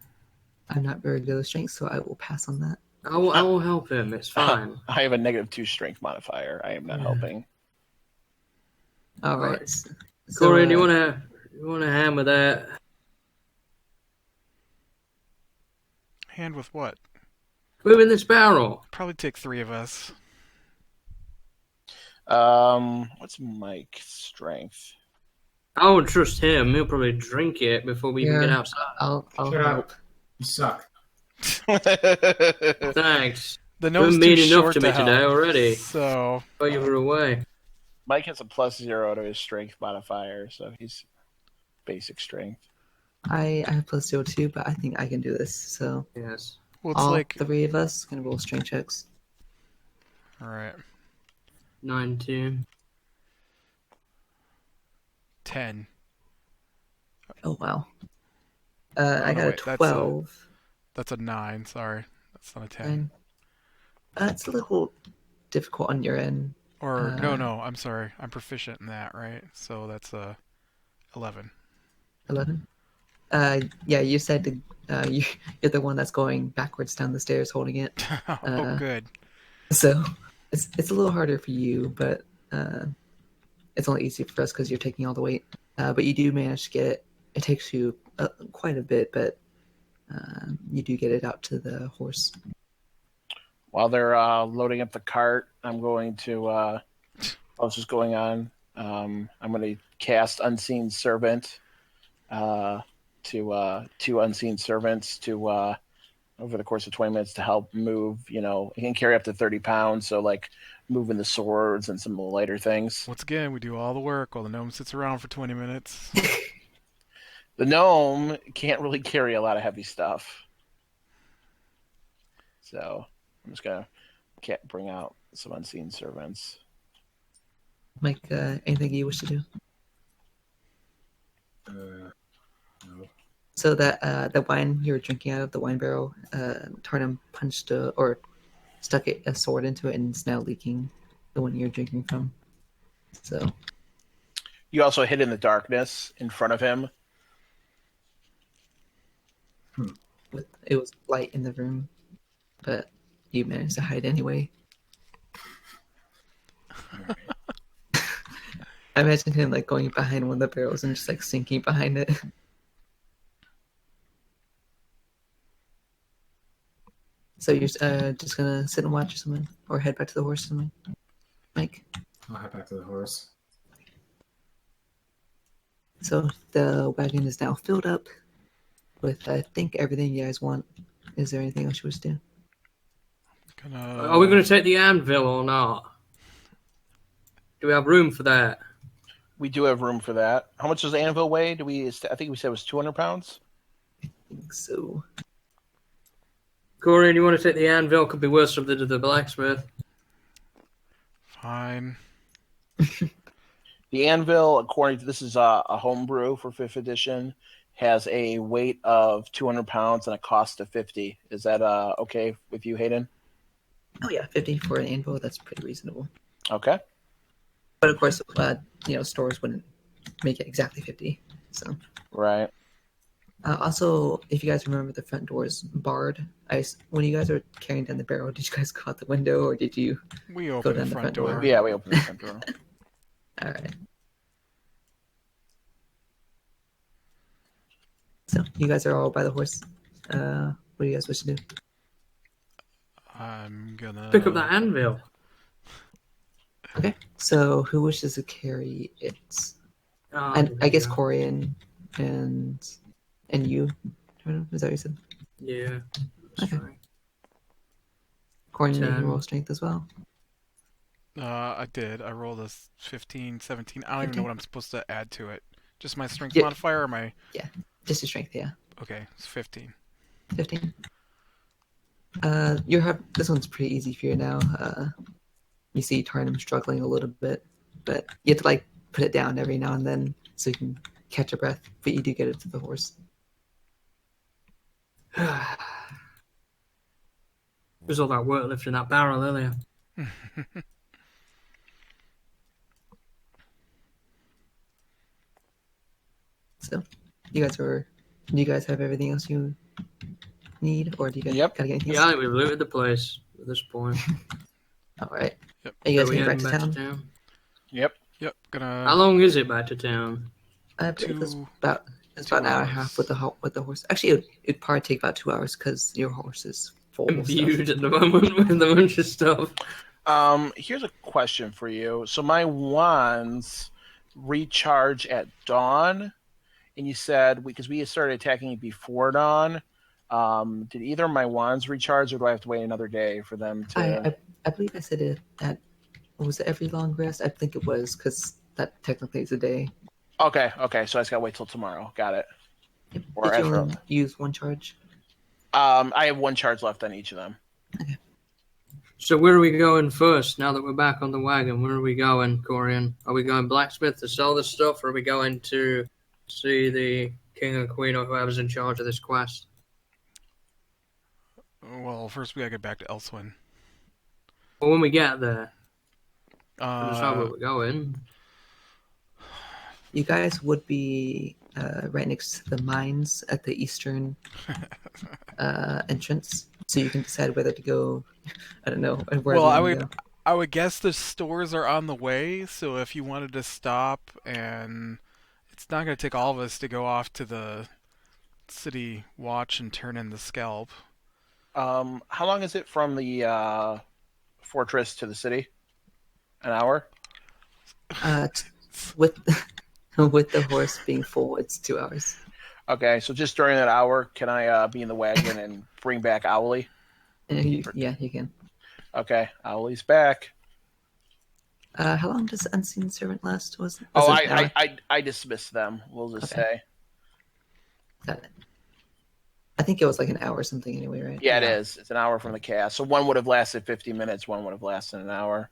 I'm not very good with strength, so I will pass on that.
I will help him. It's fine.
I have a -2 strength modifier. I am not helping.
All
Right.
right. So,
Corey, do you want to hammer that?
Hand with what?
Moving this barrel.
Probably take 3 of us.
What's Mike's strength?
I won't trust him. He'll probably drink it before we even get
Yeah.
outside.
I'll
Shut
help.
up. You suck.
Thanks.
The
You've
gnome's
been
too
mean enough
short
to me
help,
today already.
So
Oh, you were away.
Mike has a +0 to his strength modifier, so he's basic strength.
I have +0 too, but I think I can do this. So
Yes.
well, it's
all
like
3 of us can roll strength checks.
all right,
19.
10.
Oh wow.
Oh,
I
no,
got
wait,
a 12.
That's a 9. Sorry, that's not a 10.
And it's a little difficult on your end.
Or no, I'm sorry. I'm proficient in that, right? So that's a 11.
11. Yeah, you said you're the one that's going backwards down the stairs holding it.
Oh, good.
So it's a little harder for you, but it's only easier for us because you're taking all the weight. But you do manage to get it. It takes you quite a bit, but you do get it out to the horse.
While they're loading up the cart, I'm going to. While this is going on, I'm going to cast Unseen Servant to 2 Unseen Servants to over the course of 20 minutes to help move. You know, it can carry up to 30 pounds, so like moving the swords and some of the lighter things.
Once again, we do all the work while the gnome sits around for 20 minutes.
The gnome can't really carry a lot of heavy stuff, so I'm just gonna bring out some Unseen Servants.
Mike, anything you wish to do?
No.
So that the wine you were drinking out of the wine barrel, Tarnum punched or stuck a sword into it, and it's now leaking. The one you're drinking from. So
You also hid in the darkness in front of him.
it was light in the room, but you managed to hide anyway.
Alright.
I imagine him like going behind one of the barrels and just like sinking behind it. So you're just gonna sit and watch or something, or head back to the horse or something, Mike.
I'll head back to the horse.
So the wagon is now filled up with, I think, everything you guys want. Is there anything else you wish to do?
Are we going to take the anvil or not? Do we have room for that?
We do have room for that. How much does the anvil weigh? I think we said it was 200 pounds.
I think so.
Corey, do you want to take the anvil? Could be worth something to the blacksmith.
Fine.
The anvil, according to this is a homebrew for 5th edition, has a weight of 200 pounds and a cost of 50. Is that okay with you, Hayden?
Oh yeah, 50 for an anvil. That's pretty reasonable.
Okay.
But of course, stores wouldn't make it exactly 50. So
Right.
also, if you guys remember, the front door is barred. When you guys are carrying down the barrel, did you guys go out the window or did you?
We opened
down
the
the
front
front
door.
door.
Yeah, we opened the front door.
All right. So you guys are all by the horse. What do you guys wish to do?
I'm gonna
Pick up that anvil.
Okay. So who wishes to carry it?
Oh,
And I guess
yeah.
Corey and you. Is that what you said?
Yeah. That's
Okay.
right.
Corey, you
10.
can roll strength as well.
I did. I rolled a 15, 17. I don't even know
15?
what I'm supposed to add to it. Just my strength
Yeah.
modifier or my...
Just your strength, yeah.
Okay, it's 15.
15. This one's pretty easy for you now. You see Tarnum struggling a little bit, but you have to like put it down every now and then so you can catch a breath. But you do get it to the horse.
It was all that work lifting that barrel earlier.
So, do you guys have everything else you need, or do you guys
Yep.
gotta get anything
Yeah, I
else?
think we've looted the place at this point.
All right.
Yep.
Are you guys
Are we
heading back
heading
to
back
town?
Yep.
Yep, gonna...
How long is it back to town?
I believe it's
Two-
about an hour and a
hours.
half with the horse. Actually, it'd probably take about 2 hours because your horse is full of stuff.
Imbued at the moment with a bunch of stuff.
Here's a question for you. So my wands recharge at dawn, and you said because we started attacking before dawn. Did either of my wands recharge, or do I have to wait another day for them to?
I believe I said it at was it every long rest? I think it was because that technically is a day.
Okay. So I just gotta wait till tomorrow. Got it. Or
Did you
after.
only use one charge?
I have one charge left on each of them.
So where are we going first now that we're back on the wagon? Where are we going, Corian? Are we going blacksmith to sell this stuff, or are we going to see the king or queen or whoever's in charge of this quest?
Well, first we gotta get back to Elswyn.
Well, when we get there, we'll decide where we're going.
You guys would be right next to the mines at the eastern entrance, so you can decide whether to go. I don't know.
Well,
Go.
I would guess the stores are on the way, so if you wanted to stop, and it's not going to take all of us to go off to the city watch and turn in the scalp.
How long is it from the fortress to the city? An hour?
With with the horse being full, it's 2 hours.
Okay, so just during that hour, can I be in the wagon and bring back Owly?
Yeah, you can.
Okay, Owly's back.
How long does Unseen Servant last? Was it an hour?
I dismissed them. We'll just
Okay.
say.
Got it. I think it was like an hour or something anyway, right?
Yeah, it is. It's an hour from the cast. So one would have lasted 50 minutes. One would have lasted an hour.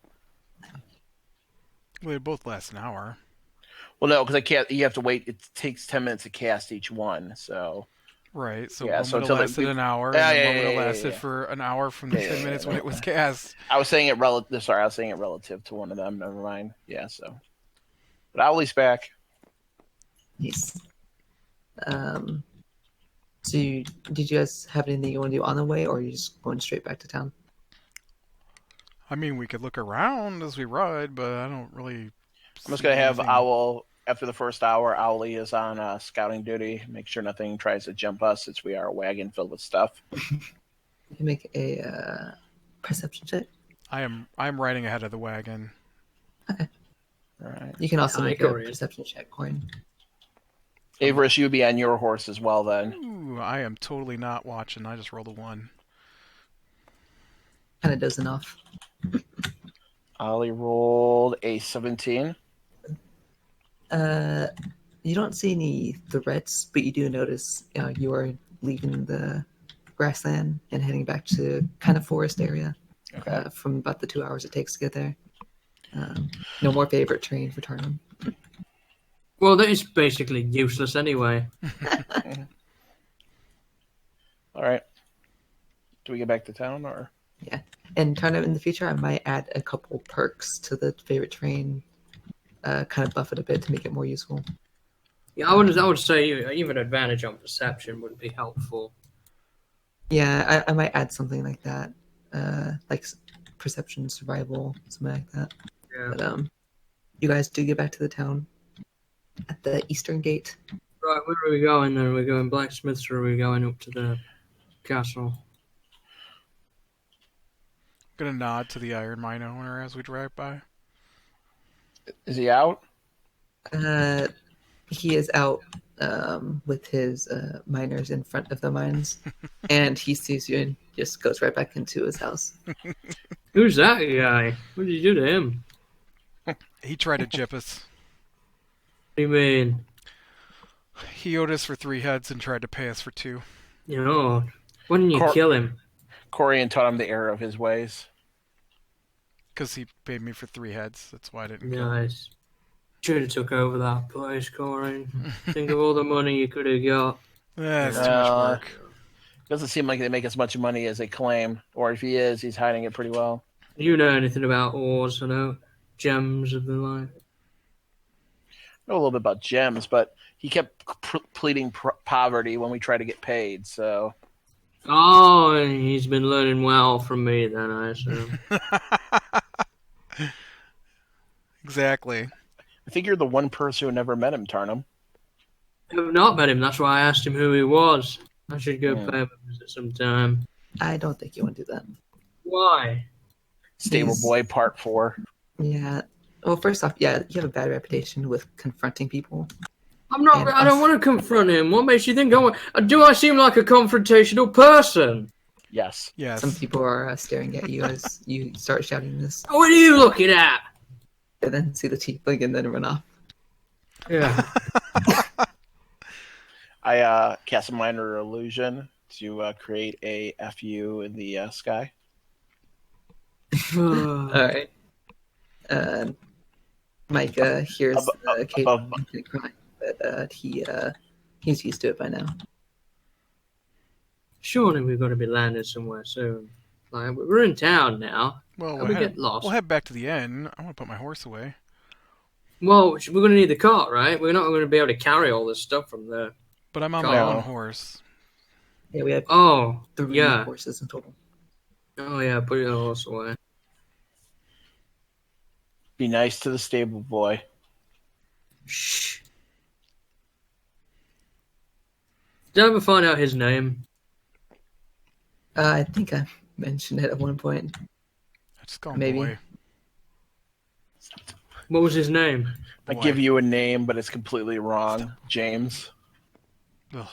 Well, they both last an hour.
Well, no, because I can't. You have to wait. It takes 10 minutes to cast each one. So
Right, so
yeah.
one
So
would have lasted an hour,
Yeah,
and then
yeah,
one would have
yeah, yeah,
lasted
yeah.
for an hour from the
Yeah,
10
yeah,
minutes
yeah,
when it was cast.
I was saying it relative. Sorry, I was saying it relative to one of them. Never mind. Yeah. So, but Owlie's back.
Nice. Did you guys have anything you want to do on the way, or are you just going straight back to town?
I mean, we could look around as we ride, but I don't really.
I'm just
see
gonna have
anything.
Owl after the first hour. Owlie is on scouting duty. Make sure nothing tries to jump us, since we are a wagon filled with stuff.
You can make a perception check.
I'm riding ahead of the wagon.
All right.
You can also
I
make a
agree.
perception check, Corin.
Avarice, you'd be on your horse as well then.
Ooh, I am totally not watching. I just rolled a 1.
Kind of dozing off.
Ollie rolled a 17.
You don't see any threats, but you do notice you are leaving the grassland and heading back to kind of forest area.
Okay.
From about the 2 hours it takes to get there. No more favorite train for Tarnum.
Well, that is basically useless anyway.
All right. Do we get back to town or?
Yeah, and Tarnum in the future, I might add a couple perks to the favorite train, kind of buff it a bit to make it more useful.
Yeah, I would say even advantage on perception would be helpful.
Yeah, I might add something like that, like perception, survival, something like that.
Yeah.
But you guys do get back to the town at the eastern gate.
Right, where are we going then? Are we going blacksmiths or are we going up to the castle?
I'm gonna nod to the iron mine owner as we drive by.
Is he out?
He is out with his miners in front of the mines, and he sees you and just goes right back into his house.
Who's that guy? What did you do to him?
He tried to jip us.
What do you mean?
He owed us for 3 heads and tried to pay us for 2.
You know, why didn't you kill him?
Corian taught him the error of his ways.
Because he paid me for 3 heads. That's why I didn't kill him.
Nice. Should have took over that place, Corin. Think of all the money you could have got.
That's too much work.
Doesn't seem like they make as much money as they claim. Or if he is, he's hiding it pretty well.
Do you know anything about ores, gems of the like?
I know a little bit about gems, but he kept pleading poverty when we tried to get paid, so...
Oh, he's been learning well from me then, I assume.
Exactly.
I think you're the one person who never met him, Tarnum.
I have not met him, that's why I asked him who he was. I should go pay him a visit sometime.
I don't think you want to do that.
Why?
Stable Boy Part 4.
Yeah. Well, first off, yeah, you have a bad reputation with confronting people.
I don't want to confront him. What makes you think I want... Do I seem like a confrontational person?
Yes.
Yes.
Some people are staring at you as you start shouting this,
What are you looking at?
and then see the teeth blink and then run off.
Yeah.
I cast a minor illusion to create a FU in the sky.
All right. Mike hears the occasional crying, but he's used to it by now.
Surely we've got to be landing somewhere soon. Like, we're in town now.
Well,
we get lost.
We'll head back to the inn. I want to put my horse away.
Well, we're going to need the cart, right? We're not going to be able to carry all this stuff from there.
But I'm on my own horse.
Yeah, we have 3 horses in total.
Oh, yeah, put your horse away.
Be nice to the stable boy.
Shh. Did I ever find out his name?
I think I mentioned it at one point.
I just call him
Maybe.
Boy.
What was his name?
I
Boy.
give you a name, but it's completely wrong. James.
Ugh.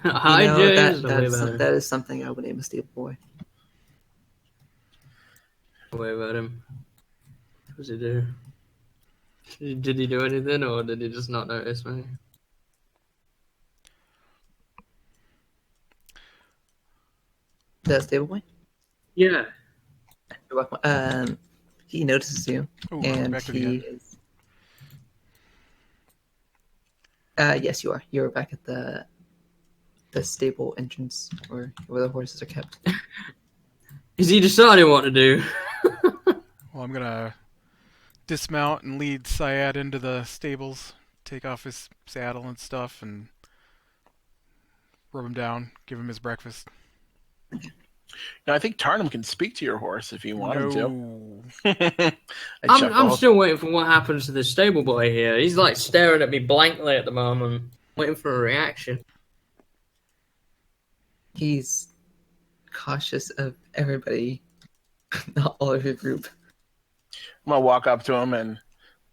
Hi, James.
That is something I would name a stable boy.
Don't worry about him. What does he do? Did he do anything, or did he just not notice me?
The stable boy?
Yeah.
You're welcome. He notices you,
Ooh,
and
back to the
he
inn.
is. Yes, you are. You're back at the stable entrance where the horses are kept.
Is he deciding what to do?
Well, I'm gonna dismount and lead Syad into the stables, take off his saddle and stuff, and rub him down, give him his breakfast.
Now, I think Tarnum can speak to your horse if you want him
No.
to.
I'm still waiting for what happens to this stable boy here. He's like staring at me blankly at the moment, waiting for a reaction.
He's cautious of everybody, not all of your group.
I'm gonna walk up to him and,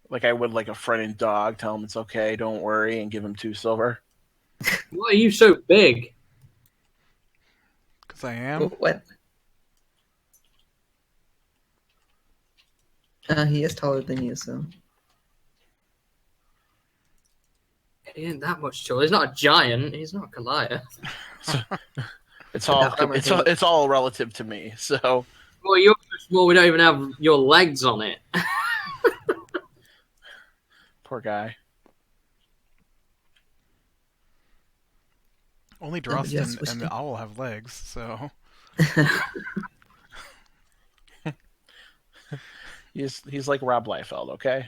like I would like a frightened dog, tell him it's okay, don't worry, and give him 2 silver.
Why are you so big?
Because I am.
What? He is taller than you, so.
He ain't that much taller. He's not a giant. He's not Goliath.
It's all it's all relative to me. So,
Well, you're so small. We don't even have your legs on it.
poor guy.
Only Drost
yes,
and the owl have legs, so.
He's like Rob Liefeld, okay?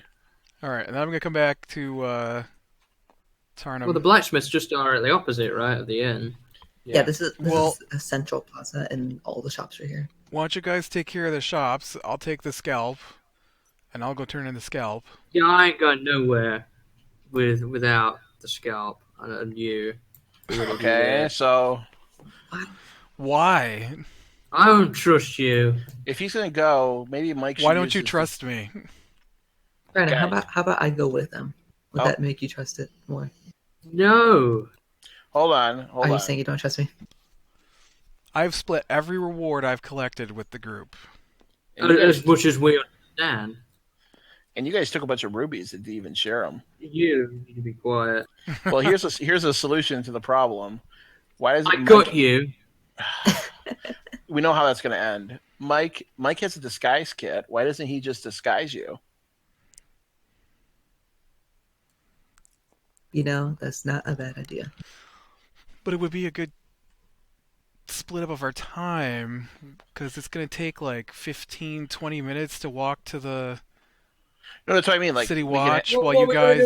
Alright, and then I'm gonna come back to Tarnum.
Well, the blacksmith's just directly opposite, right at the end.
Yeah, this is a central plaza, and all the shops are here.
Why don't you guys take care of the shops? I'll take the scalp, and I'll go turn in the scalp.
Yeah, I ain't going nowhere without the scalp and you.
Okay, so
Why?
I don't trust you.
if he's gonna go, maybe Mike should
Why don't
use
you
his-
trust me?
Brandon,
Okay.
how about I go with them? Would
Oh.
that make you trust it more?
No.
Hold on.
Are you saying you don't trust me?
I've split every reward I've collected with the group.
As much as we understand.
And you guys took a bunch of rubies and didn't even share them.
You need to be quiet.
Well, here's a solution to the problem. Why is it
I got you.
We know how that's going to end. Mike has a disguise kit. Why doesn't he just disguise you?
You know, that's not a bad idea.
But it would be a good split up of our time, because it's going to take like 15, 20 minutes to walk to the
No, that's what I mean. Like
City
we can-
Watch while you guys...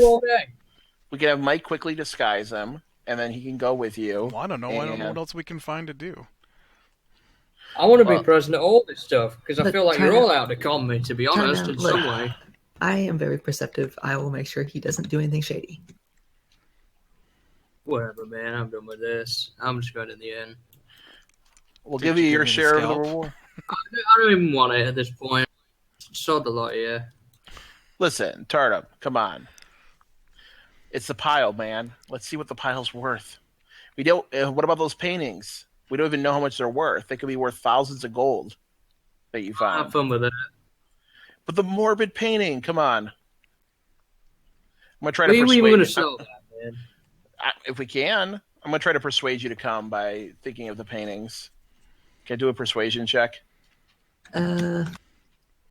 we can have Mike quickly disguise him, and then he can go with you.
Well, I don't know what else we can find to do.
I want to
Well-
be present at all this stuff because I
Look,
feel like
try
you're
to-
all out to con me, to be
try
honest,
to-
in
look.
some way.
I am very perceptive. I will make sure he doesn't do anything shady.
Whatever, man. I'm done with this. I'm just going in the end.
We'll
Did
give
you
you
give
your
me the
share of the
scalp?
reward.
I don't even want it at this point. Sod the lot here.
Listen, Tardum, come on. It's the pile, man. Let's see what the pile's worth. We don't. What about those paintings? We don't even know how much they're worth. They could be worth thousands of gold that you
Have
found.
fun with it.
But the morbid painting, come on. I'm gonna try
Were
to
you
persuade
even going
you.
to sell that, man?
If we can, I'm gonna try to persuade you to come by thinking of the paintings. Can I do a persuasion check?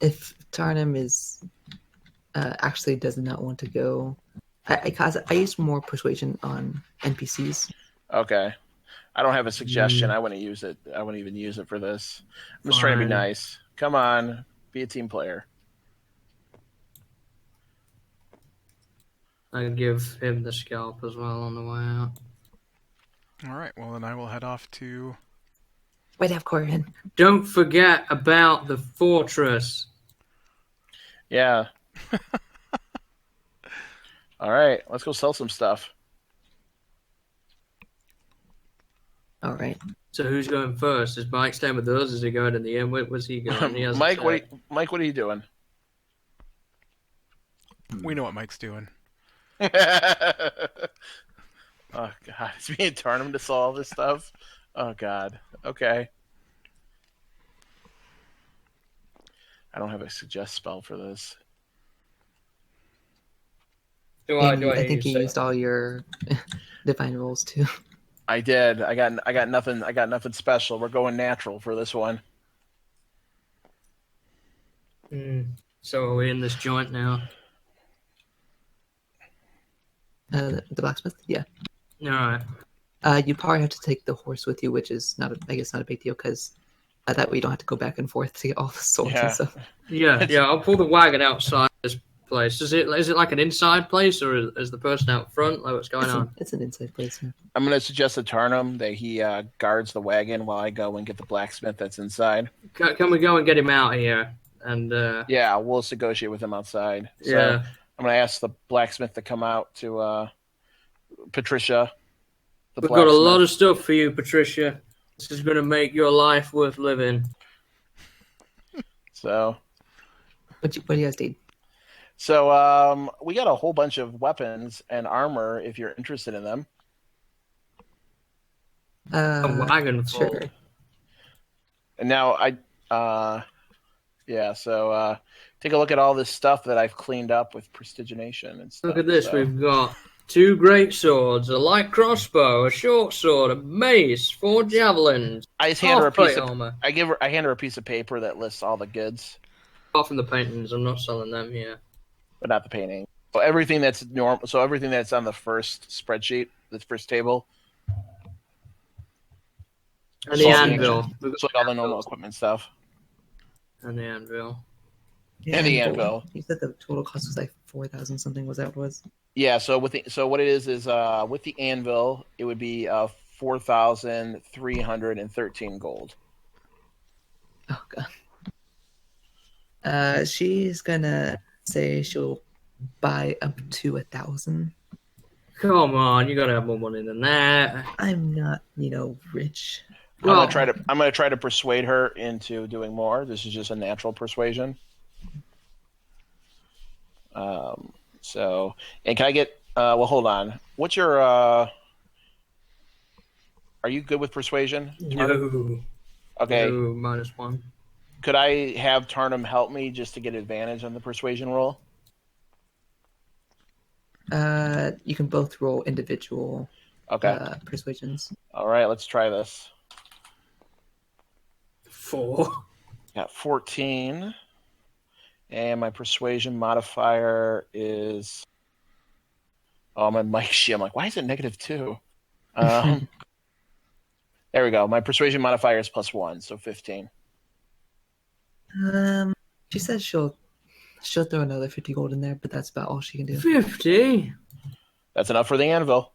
If Tarnum is actually does not want to go, I use more persuasion on NPCs.
Okay. I don't have a suggestion.
Mm.
I wouldn't use it. I wouldn't even use it for this. I'm just trying to be
Fine.
nice. Come on, be a team player.
I give him the scalp as well on the way out.
Alright, well then I will head off to...
Wait, have Corin.
Don't forget about the fortress.
Yeah. All right, let's go sell some stuff.
All right.
So who's going first? Is Mike staying with us? Is he going in the end? Where's he going? He hasn't
Mike,
said.
Mike, what are you doing?
We know what Mike's doing.
Oh God, it's me and Tarnum to solve this stuff. Oh God. Okay. I don't have a suggest spell for this.
And I
hear
think you
say?
used all your divine rolls too.
I did. I got nothing. I got nothing special. We're going natural for this one.
So are we in this joint now?
The blacksmith? Yeah.
All right.
You probably have to take the horse with you, which is I guess not a big deal because that way you don't have to go back and forth to get all the swords
Yeah.
and stuff.
Yeah, yeah. I'll pull the wagon outside this place. Is it like an inside place, or is the person out front? Like, what's going on?
It's an inside place. Yeah.
I'm going to suggest to Tarnum that he guards the wagon while I go and get the blacksmith that's inside.
Can we go and get him out here? And
Yeah, we'll negotiate with him outside. So
yeah,
I'm going to ask the blacksmith to come out to Patricia.
we've got a lot of stuff for you, Patricia. This is going to make your life worth living.
So,
What do you guys need?
so we got a whole bunch of weapons and armor if you're interested in them.
A wagon full.
Sure.
And now so take a look at all this stuff that I've cleaned up with prestigitation and stuff.
Look at this.
So.
We've got 2 great swords, a light crossbow, a short sword, a mace, 4 javelins.
I just hand her a piece of
armor.
I hand her a piece of paper that lists all the goods,
Apart from the paintings, I'm not selling them here.
but not the painting. So everything that's normal. So everything that's on the first spreadsheet, the first table.
And the anvil. We've got
So like all the normal equipment stuff.
And the anvil.
And the anvil.
You said the total cost was like 4,000 something. Was that what it was?
Yeah. So what it is with the anvil, it would be 4,313 gold.
Oh god. She's gonna say she'll buy up to 1,000.
Come on, you gotta have more money than that.
I'm not, rich.
I'm gonna try to persuade her into doing more. This is just a natural persuasion. So, and can I get? Well, hold on. What's your? Are you good with persuasion?
No.
Okay.
No, -1.
Could I have Tarnum help me just to get advantage on the persuasion roll?
You can both roll individual
Okay.
persuasions.
All right. Let's try this.
4.
Got 14, and my persuasion modifier is. Oh, I'm on Mike's shit. I'm like, why is it -2? There we go. My persuasion modifier is +1, so 15.
She says she'll throw another 50 gold in there, but that's about all she can do.
50?
That's enough for the anvil.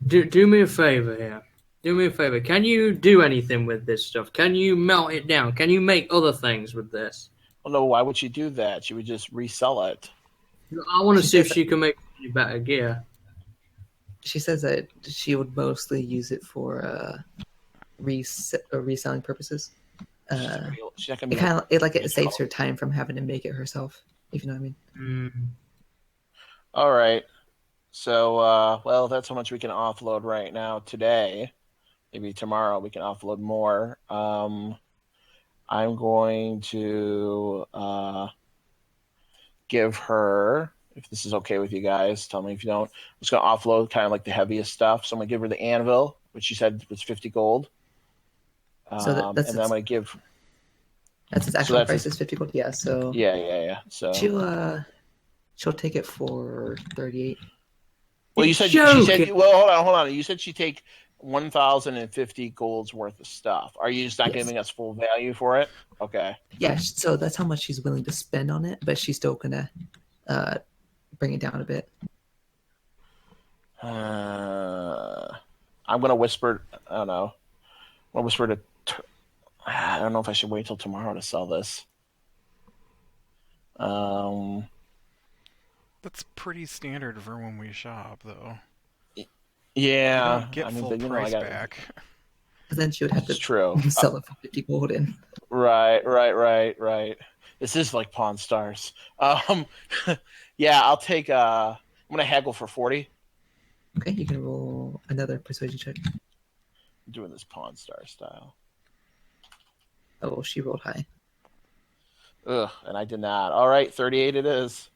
Do me a favor here. Do me a favor. Can you do anything with this stuff? Can you melt it down? Can you make other things with this?
Well, no, why would she do that? She would just resell it.
I want to see if she can make any better gear.
She says that she would mostly use it for reselling purposes.
She's not gonna be
It saves her time from having to make it herself, if you know what I mean.
All right. So, well, that's how much we can offload right now today. Maybe tomorrow we can offload more. I'm going to give her, if this is okay with you guys, tell me if you don't. I'm just going to offload kind of like the heaviest stuff. So I'm going to give her the anvil, which she said was 50 gold.
So that's
and then I'm going to give.
That's its actual price is 50 gold. Yeah. So
yeah. So
she'll take it for 38.
Well, she said. Well, hold on. You said she'd take 1,050 gold's worth of stuff. Are you just not giving us full value for it? Okay.
Yeah. So that's how much she's willing to spend on it, but she's still gonna bring it down a bit.
I'm gonna whisper. I don't know. I'm gonna whisper to. I don't know if I should wait till tomorrow to sell this.
That's pretty standard for when we shop, though.
Yeah,
You don't get full price back.
But then she would have to sell it for 50 gold in.
Right. This is like Pawn Stars. Yeah, I'll take. I'm gonna haggle for 40.
Okay, you can roll another persuasion check.
I'm doing this Pawn Star style.
Oh, she rolled high.
Ugh, and I did not. All right, 38 it is.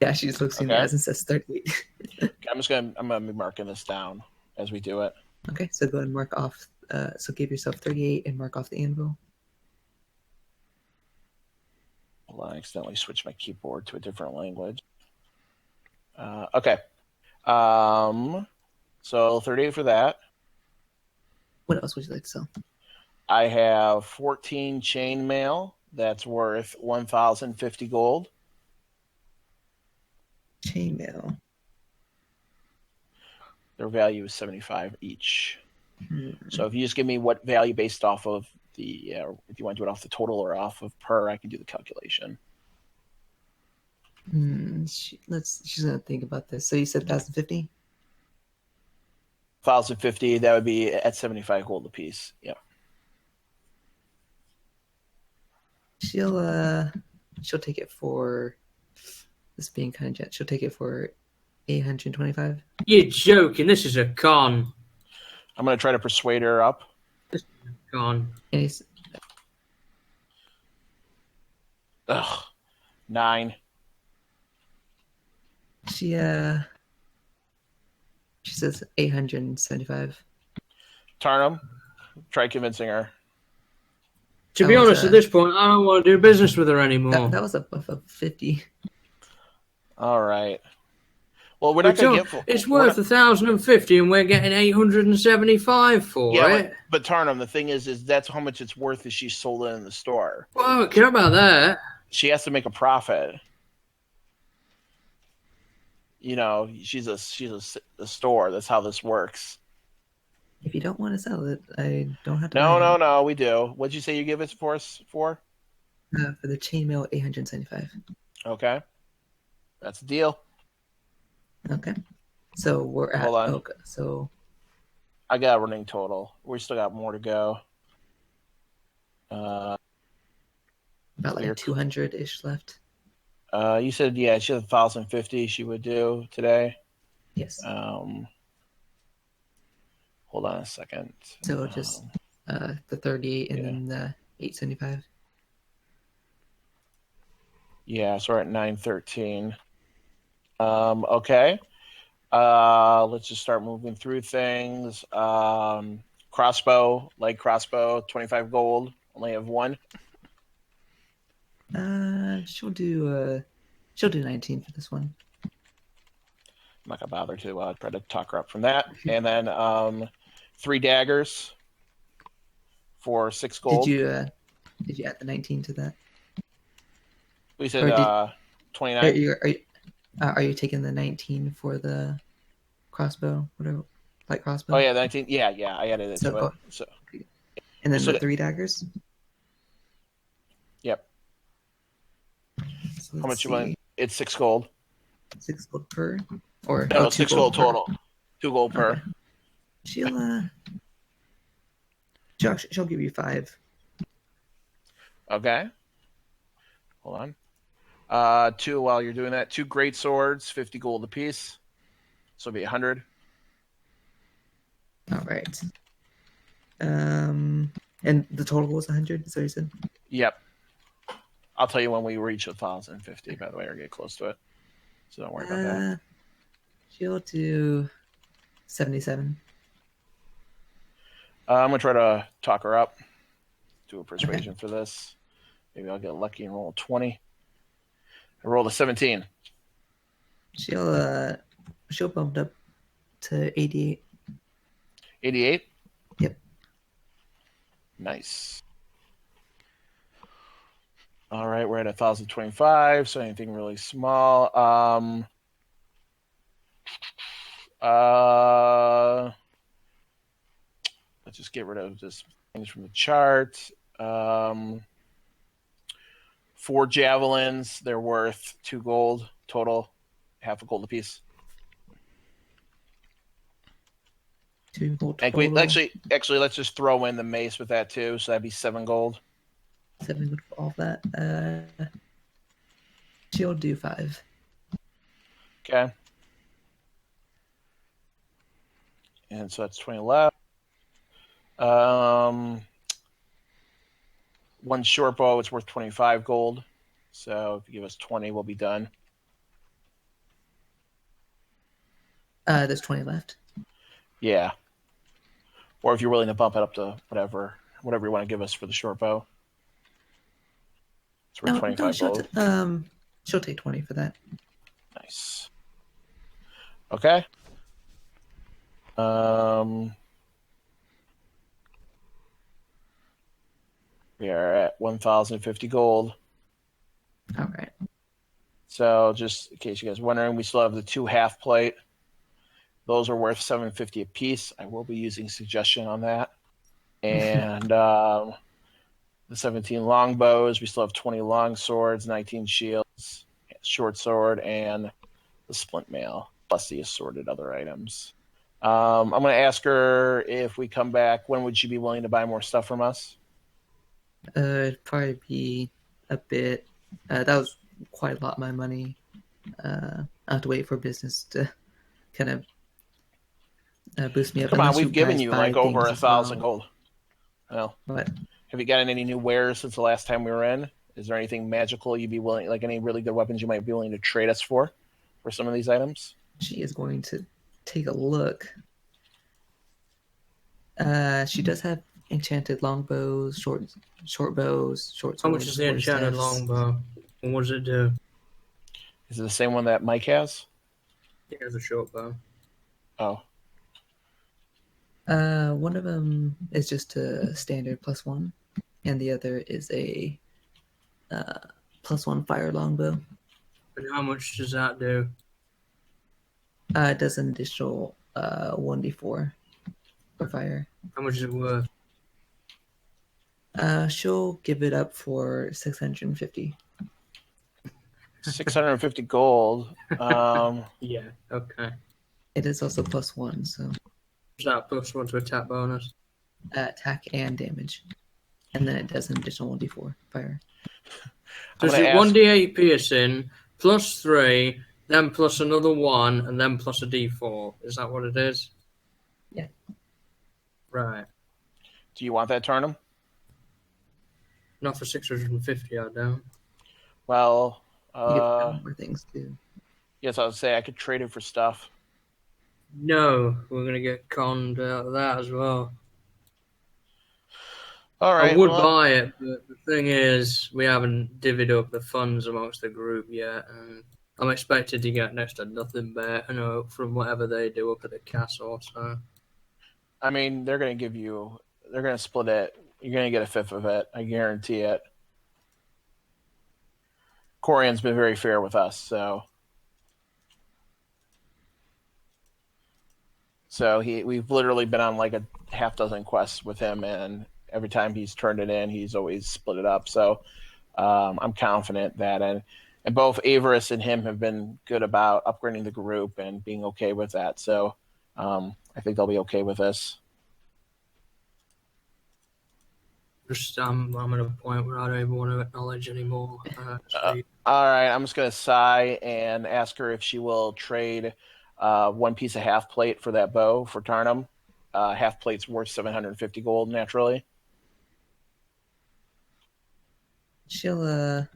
Yeah, she just looks at you guys and says 38.
I'm gonna be marking this down as we do it.
Okay, so go ahead and mark off. So give yourself 38 and mark off the anvil.
Hold on, I accidentally switched my keyboard to a different language. Okay. So 38 for that.
What else would you like to sell?
I have 14 chainmail. That's worth 1,050 gold.
Chainmail.
Their value is 75 each.
Hmm.
So if you just give me what value based off of the, if you want to do it off the total or off of per, I can do the calculation.
She's gonna think about this. So you said 1,050?
1,050. That would be at 75 gold apiece. Yeah.
She'll take it for this being kind of jet. She'll take it for 825.
You're joking. This is a con.
I'm gonna try to persuade her up.
Con.
And he's,
Ugh. 9.
she says 875.
Tarnum, try convincing her.
To
That
be
was
honest, at this point, I don't want to do business with her anymore.
That was a 50.
All right. Well, we're not going to get.
It's worth 1,050, and we're getting 875 for it.
But Tarnum, the thing is that's how much it's worth if she sold it in the store.
Well, I don't care about that.
She has to make a profit. You know, she's a store. That's how this works.
If you don't want to sell it, I don't have to.
No, we do. What'd you say you give it for us for?
For the chainmail, 875.
Okay, that's a deal.
Okay, so we're at.
Hold on.
Okay, so
I got a running total. We still got more to go.
about like 200-ish left.
You said she had 1,050. She would do today.
Yes.
Hold on a second.
So just the 38 and then the 875.
Yeah, so we're at 913. Okay. Let's just start moving through things. Crossbow, light crossbow, 25 gold. Only have one.
She'll do 19 for this one.
I'm not gonna bother to try to talk her up from that. And then 3 daggers for 6 gold.
Did you add the 19 to that?
We said 29.
Are you taking the 19 for the crossbow? Whatever, light crossbow?
Oh yeah, 19. Yeah, I added it to it. So,
and then the 3 daggers.
Yep.
So
how much you want? It's 6 gold.
6 gold per, or
no, 6 gold total. 2 gold per.
Okay. She'll give you 5.
Okay. Hold on. 2 while you're doing that. 2 great swords, 50 gold apiece. So it'll be 100.
All right. And the total was 100. So you said.
Yep. I'll tell you when we reach 1,050. By the way, or get close to it. So don't worry about that.
She'll do 77.
I'm gonna try to talk her up. Do a persuasion for this. Maybe I'll get lucky and roll a 20. I rolled a 17.
She'll bump up to 88.
88?
Yep.
Nice. All right, we're at 1,025, so anything really small. Let's just get rid of just things from the chart. 4 javelins, they're worth 2 gold total, half a gold apiece.
2 gold
total. Actually, let's just throw in the mace with that too, so that'd be 7 gold.
7 gold for all that. She'll do 5.
Okay. And so that's 20 left. 1 short bow, it's worth 25 gold. So if you give us 20, we'll be done.
There's 20 left.
Yeah. Or if you're willing to bump it up to whatever you want to give us for the short bow. It's worth 25 gold.
She'll take 20 for that.
Nice. Okay. We are at 1,050 gold.
All right.
So just in case you guys are wondering, we still have the 2 half plate. Those are worth 750 a piece. I will be using suggestion on that. And the 17 longbows. We still have 20 long swords, 19 shields, short sword, and the splint mail, plus the assorted other items. I'm going to ask her if we come back, when would she be willing to buy more stuff from us?
It'd probably be a bit. That was quite a lot of my money. I have to wait for business to kind of boost me up.
Come on,
Unless you
we've given
guys
you
buy
like over
things as well.
1,000 gold. Well,
What?
have you gotten any new wares since the last time we were in? Is there anything magical you'd be willing, like any really good weapons you might be willing to trade us for some of these items?
She is going to take a look. She does have enchanted longbows, short bows, short swords.
How much is the enchanted
quarterstaffs.
longbow? And what does it do?
Is it the same one that Mike has?
It has a short bow.
Oh,
One of them is just a standard +1, and the other is a +1 fire longbow.
And how much does that do?
It does an additional 1d4 for fire.
How much is it worth?
She'll give it up for 650.
650 gold.
Yeah, okay.
It is also +1, so
Is that +1 to attack bonus?
attack and damage, and then it does an additional 1d4 fire.
So is
gonna
it
ask-
1d8 piercing, +3, then plus another 1, and then plus a d4? Is that what it is?
Yeah.
Right.
Do you want that Turnham?
Not for 650, I don't.
Well,
You get more things too.
yes, I would say I could trade it for stuff.
No, we're going to get conned out of that as well.
All right.
I would
well,
buy it, but the thing is, we haven't divvied up the funds amongst the group yet, and I'm expected to get next to nothing back, from whatever they do up at the castle. So
I mean, they're going to give you. They're going to split it. You're going to get a fifth of it. I guarantee it. Corian's been very fair with us, so we've literally been on like a half dozen quests with him, and every time he's turned it in, he's always split it up. So I'm confident that, and both Avarice and him have been good about upgrading the group and being okay with that. So I think they'll be okay with this.
just I'm at a point where I don't even want to acknowledge anymore.
All right, I'm just going to sigh and ask her if she will trade one piece of half plate for that bow for Tarnum. Half plate's worth 750 gold naturally.
She'll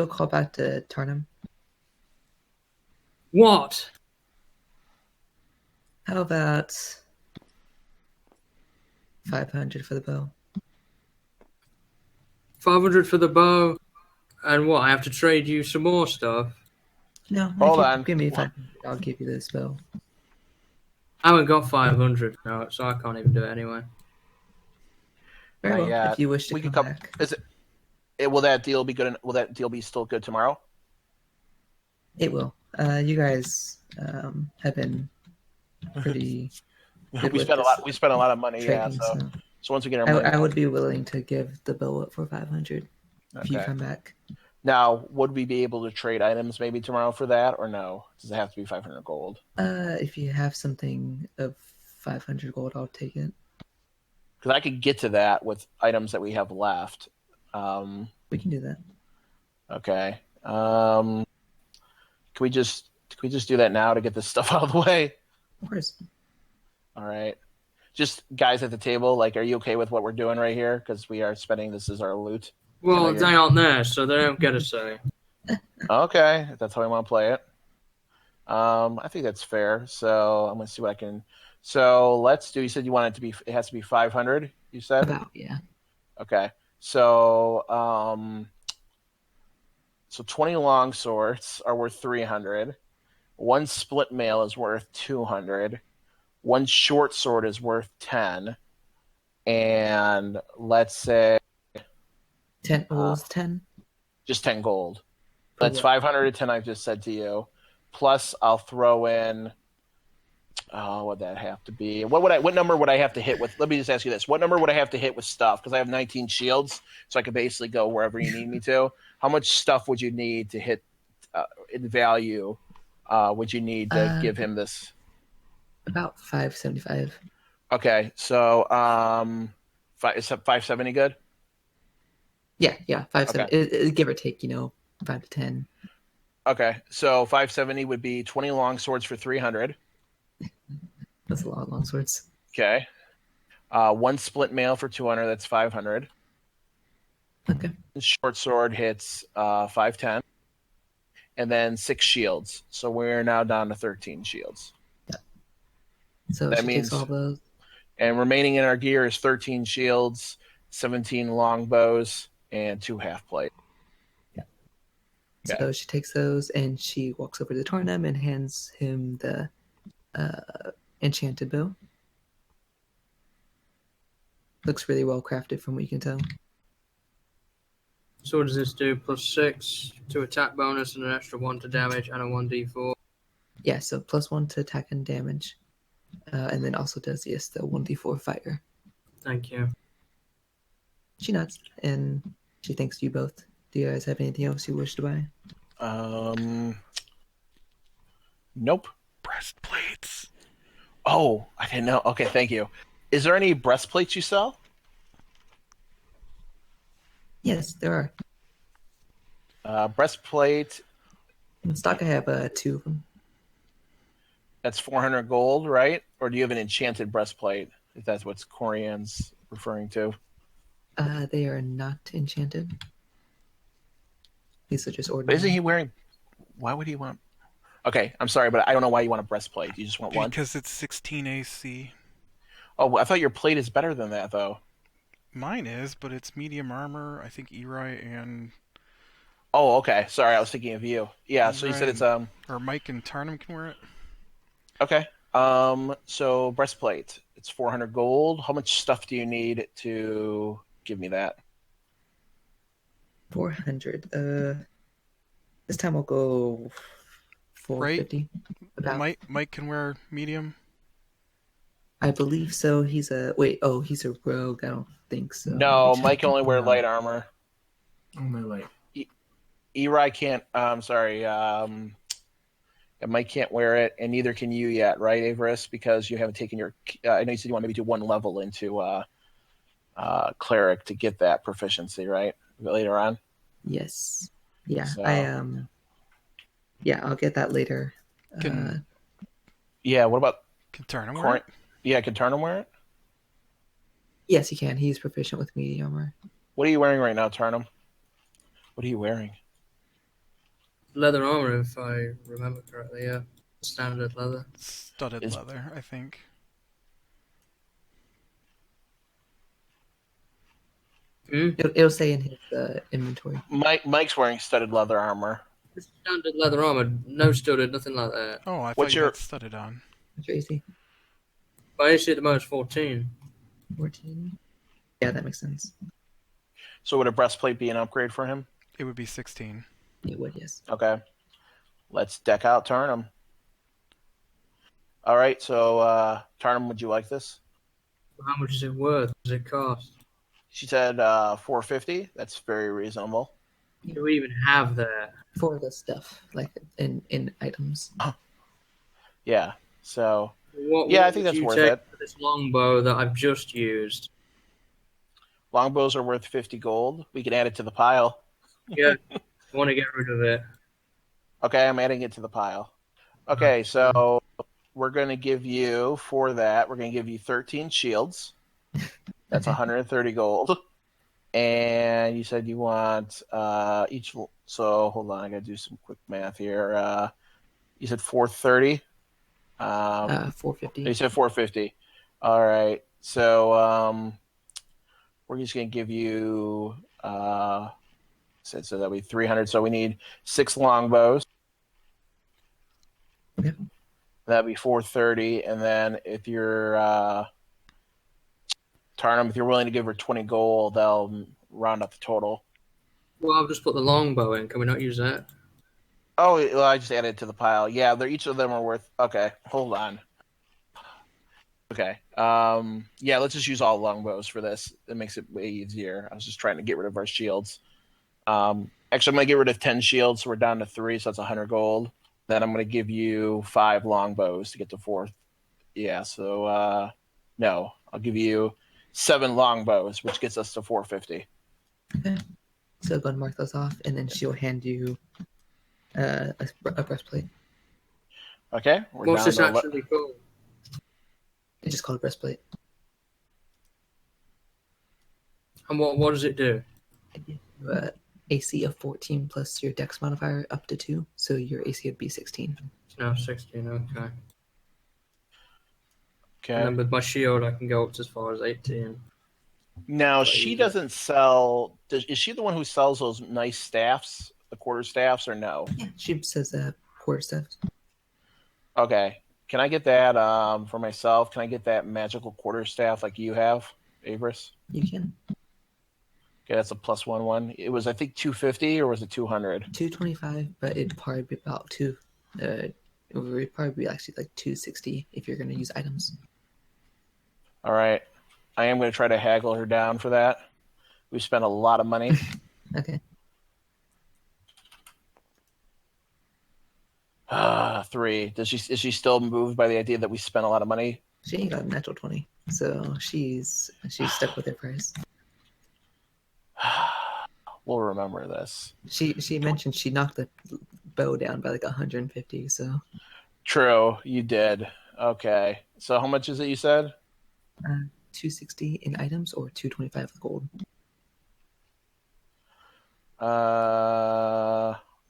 call back to Tarnum.
What?
How about 500 for the bow?
500 for the bow, and what? I have to trade you some more stuff.
No,
Hold
if you
on.
give me 500, I'll give you this bow.
I haven't got 500 now, so I can't even do it anyway.
Very
Not
well.
yet.
If you wish to
We
come
could
back,
Is it? Will that deal be good? Will that deal be still good tomorrow?
it will. You guys have been pretty good
we
with
spent a
this
lot. We spent a lot of money.
trading,
Yeah. So once we get our money,
I would be willing to give the bow up for 500 if you
Okay.
come back.
Now, would we be able to trade items maybe tomorrow for that, or no? Does it have to be 500 gold?
If you have something of 500 gold, I'll take it.
Because I could get to that with items that we have left.
We can do that.
Okay. Can we just do that now to get this stuff out of the way?
Of course.
All right. Just guys at the table, like, are you okay with what we're doing right here? Because we are spending this as our loot.
Well,
Can I
they aren't there, so they don't get a say.
Okay, if that's how we want to play it. I think that's fair. So I'm gonna see what I can. So let's do. You said you want it to be. It has to be 500. You said.
About, yeah.
Okay. So so 20 long swords are worth 300. One split mail is worth 200. One short sword is worth 10. And let's say
10 was 10.
just 10 gold.
For
That's
what?
510 I've just said to you. Plus, I'll throw in. Oh, what would that have to be? What number would I have to hit with? Let me just ask you this: what number would I have to hit with stuff? Because I have 19 shields, so I could basically go wherever you need me to. How much stuff would you need to hit in value? Would you need to give him this?
About 575.
Okay, so is 570 good?
Yeah, 570.
Okay.
Give or take, 5 to 10.
Okay, so 570 would be 20 long swords for 300.
That's a lot of long swords.
Okay. One split mail for 200. That's 500.
Okay.
Short sword hits 510. And then 6 shields. So we're now down to 13 shields.
Yeah. So
that
she
means,
takes all those.
And remaining in our gear is 13 shields, 17 longbows, and 2 half plate.
Yeah. So she takes those and she walks over to Tornum and hands him the enchanted bow. Looks really well crafted from what you can tell.
So what does this do? +6 to attack bonus and an extra 1 to damage and a 1d4.
Yeah, so +1 to attack and damage. And then also does the 1d4 fire.
Thank you.
She nods and she thanks you both. Do you guys have anything else you wish to buy?
Nope.
Breastplates.
Oh, I didn't know. Okay, thank you. Is there any breastplates you sell?
Yes, there are.
Breastplate.
In stock, I have 2 of them.
That's 400 gold, right? Or do you have an enchanted breastplate? If that's what Corian's referring to.
They are not enchanted. These are just
But
ordinary.
isn't he wearing? Why would he want? Okay, I'm sorry, but I don't know why you want a breastplate. You just want one?
Because it's 16 AC.
Oh, I thought your plate is better than that, though.
Mine is, but it's medium armor. I think Eri and
Oh, okay. Sorry, I was thinking of you. Yeah, so you said it's
or Mike and Tarnum can wear it.
Okay. So breastplate. It's 400 gold. How much stuff do you need to give me that?
400. This time I'll go 450.
Right. Mike can wear medium.
I believe so. He's a rogue. I don't think so.
No, Mike can only wear light armor.
Only light.
Eri can't. Sorry. Mike can't wear it, and neither can you yet, right, Averis? Because you haven't taken your. I know you said you want to maybe do 1 level into cleric to get that proficiency, right? Later on.
Yes. Yeah.
So,
Yeah, I'll get that later.
yeah. What about?
Can Tarnum wear it?
Yeah, can Tarnum wear it?
Yes, he can. He's proficient with medium armor.
What are you wearing right now, Tarnum? What are you wearing?
Leather armor, if I remember correctly, yeah. Standard leather.
Studded leather, I think.
It'll say in his inventory.
Mike's wearing studded leather armor.
Standard leather armor, no studded, nothing like that.
Oh, I
What's
thought you
your-
had studded on.
What's your AC?
My AC at the moment is 14.
14. Yeah, that makes sense.
So would a breastplate be an upgrade for him?
It would be 16.
It would, yes.
Okay. Let's deck out Tarnum. All right, so Tarnum, would you like this?
How much is it worth? Does it cost?
She said 450. That's very reasonable.
Do we even have that?
For the stuff, like in items.
Yeah. So
What
I think
would
that's
you
worth
take
it.
for this longbow that I've just used?
Longbows are worth 50 gold. We can add it to the pile.
Yeah, I want to get rid of it.
Okay, I'm adding it to the pile. Okay, so we're going to give you, for that, we're going to give you 13 shields. That's 130 gold. And you said you want each. So hold on, I got to do some quick math here. You said 430.
450.
You said 450. All right. So we're just going to give you. So that'll be 300. So we need 6 longbows.
Okay.
That'd be 430, and then if you're Tarnum, if you're willing to give her 20 gold, they'll round up the total.
Well, I've just put the longbow in. Can we not use that?
Oh, well, I just added it to the pile. Yeah, they're each of them are worth. Okay, hold on. Okay. Yeah, let's just use all longbows for this. It makes it way easier. I was just trying to get rid of our shields. Actually, I'm gonna get rid of 10 shields, so we're down to 3, so that's 100 gold. Then I'm gonna give you 5 longbows to get to 4. Yeah, so no, I'll give you 7 longbows, which gets us to 450.
Okay. So go ahead and mark those off, and then she'll hand you a breastplate.
Okay, we're
What's
down
this
to
actually called?
It's just called a breastplate.
And what does it do?
AC of 14 plus your dex modifier up to 2, so your AC would be 16.
It's now 16, okay.
Okay.
And then with my shield, I can go up to as far as 18.
Now
So I
she
use it.
doesn't sell. Is she the one who sells those nice staffs, the quarter staffs, or no?
Yeah, she says quarter staff.
Okay. Can I get that for myself? Can I get that magical quarter staff like you have, Avris?
You can.
Okay, that's a +1/1. It was, I think, 250 or was it 200?
225, but it'd probably be about it would probably be actually like 260 if you're going to use items.
All right. I am going to try to haggle her down for that. We spent a lot of money.
Okay.
3. Is she still moved by the idea that we spent a lot of money?
She ain't got a natural 20, so she's stuck with her price.
We'll remember this.
She mentioned she knocked the bow down by like 150, so
True, you did. Okay. So how much is it you said?
260 in items or 225 gold.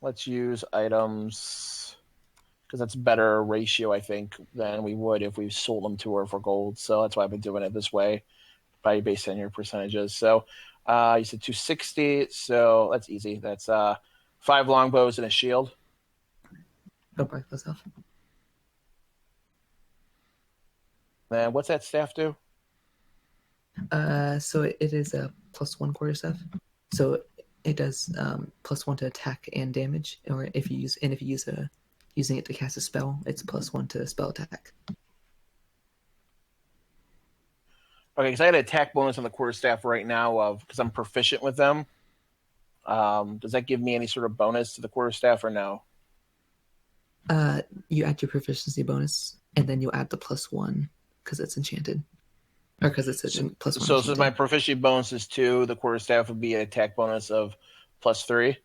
Let's use items because that's better ratio, I think, than we would if we sold them to her for gold. So that's why I've been doing it this way, by based on your percentages. So you said 260, so that's easy. That's 5 longbows and a shield.
Go break those off.
Then what's that staff do?
So it is a +1 quarter staff. So it does +1 to attack and damage, or if you use using it to cast a spell, it's +1 to spell attack.
Okay, because I had an attack bonus on the quarterstaff right now because I'm proficient with them. Does that give me any sort of bonus to the quarterstaff or no?
You add your proficiency bonus, and then you add the +1 because it's enchanted, or because it's a +1.
So my proficiency bonus is 2. The quarterstaff would be an attack bonus of +3.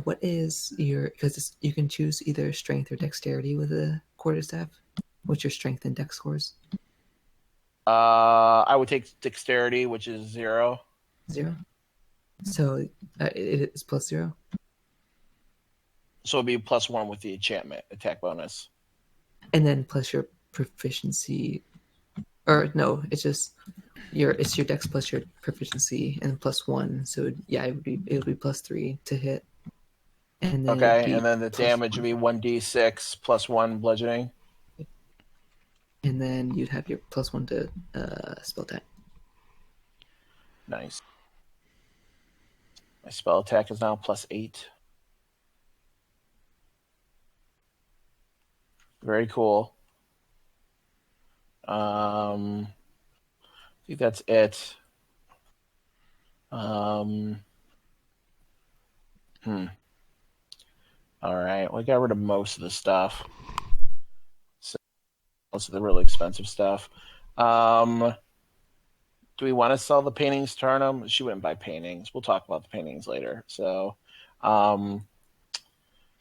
What is your? Because you can choose either strength or dexterity with a quarterstaff. What's your strength and dex scores?
I would take dexterity, which is 0.
0. So it is +0.
So it'd be +1 with the enchantment attack bonus.
And then plus your proficiency, or no, it's just your dex plus your proficiency and +1. So yeah, it would be +3 to hit. And then
Okay, and then the damage would be 1d6 +1 bludgeoning.
And then you'd have your +1 to spell attack.
Nice. My spell attack is now +8. Very cool. I think that's it. All right. Well, I got rid of most of the stuff. So most of the really expensive stuff. Do we want to sell the paintings to Arnhem? She wouldn't buy paintings. We'll talk about the paintings later. So,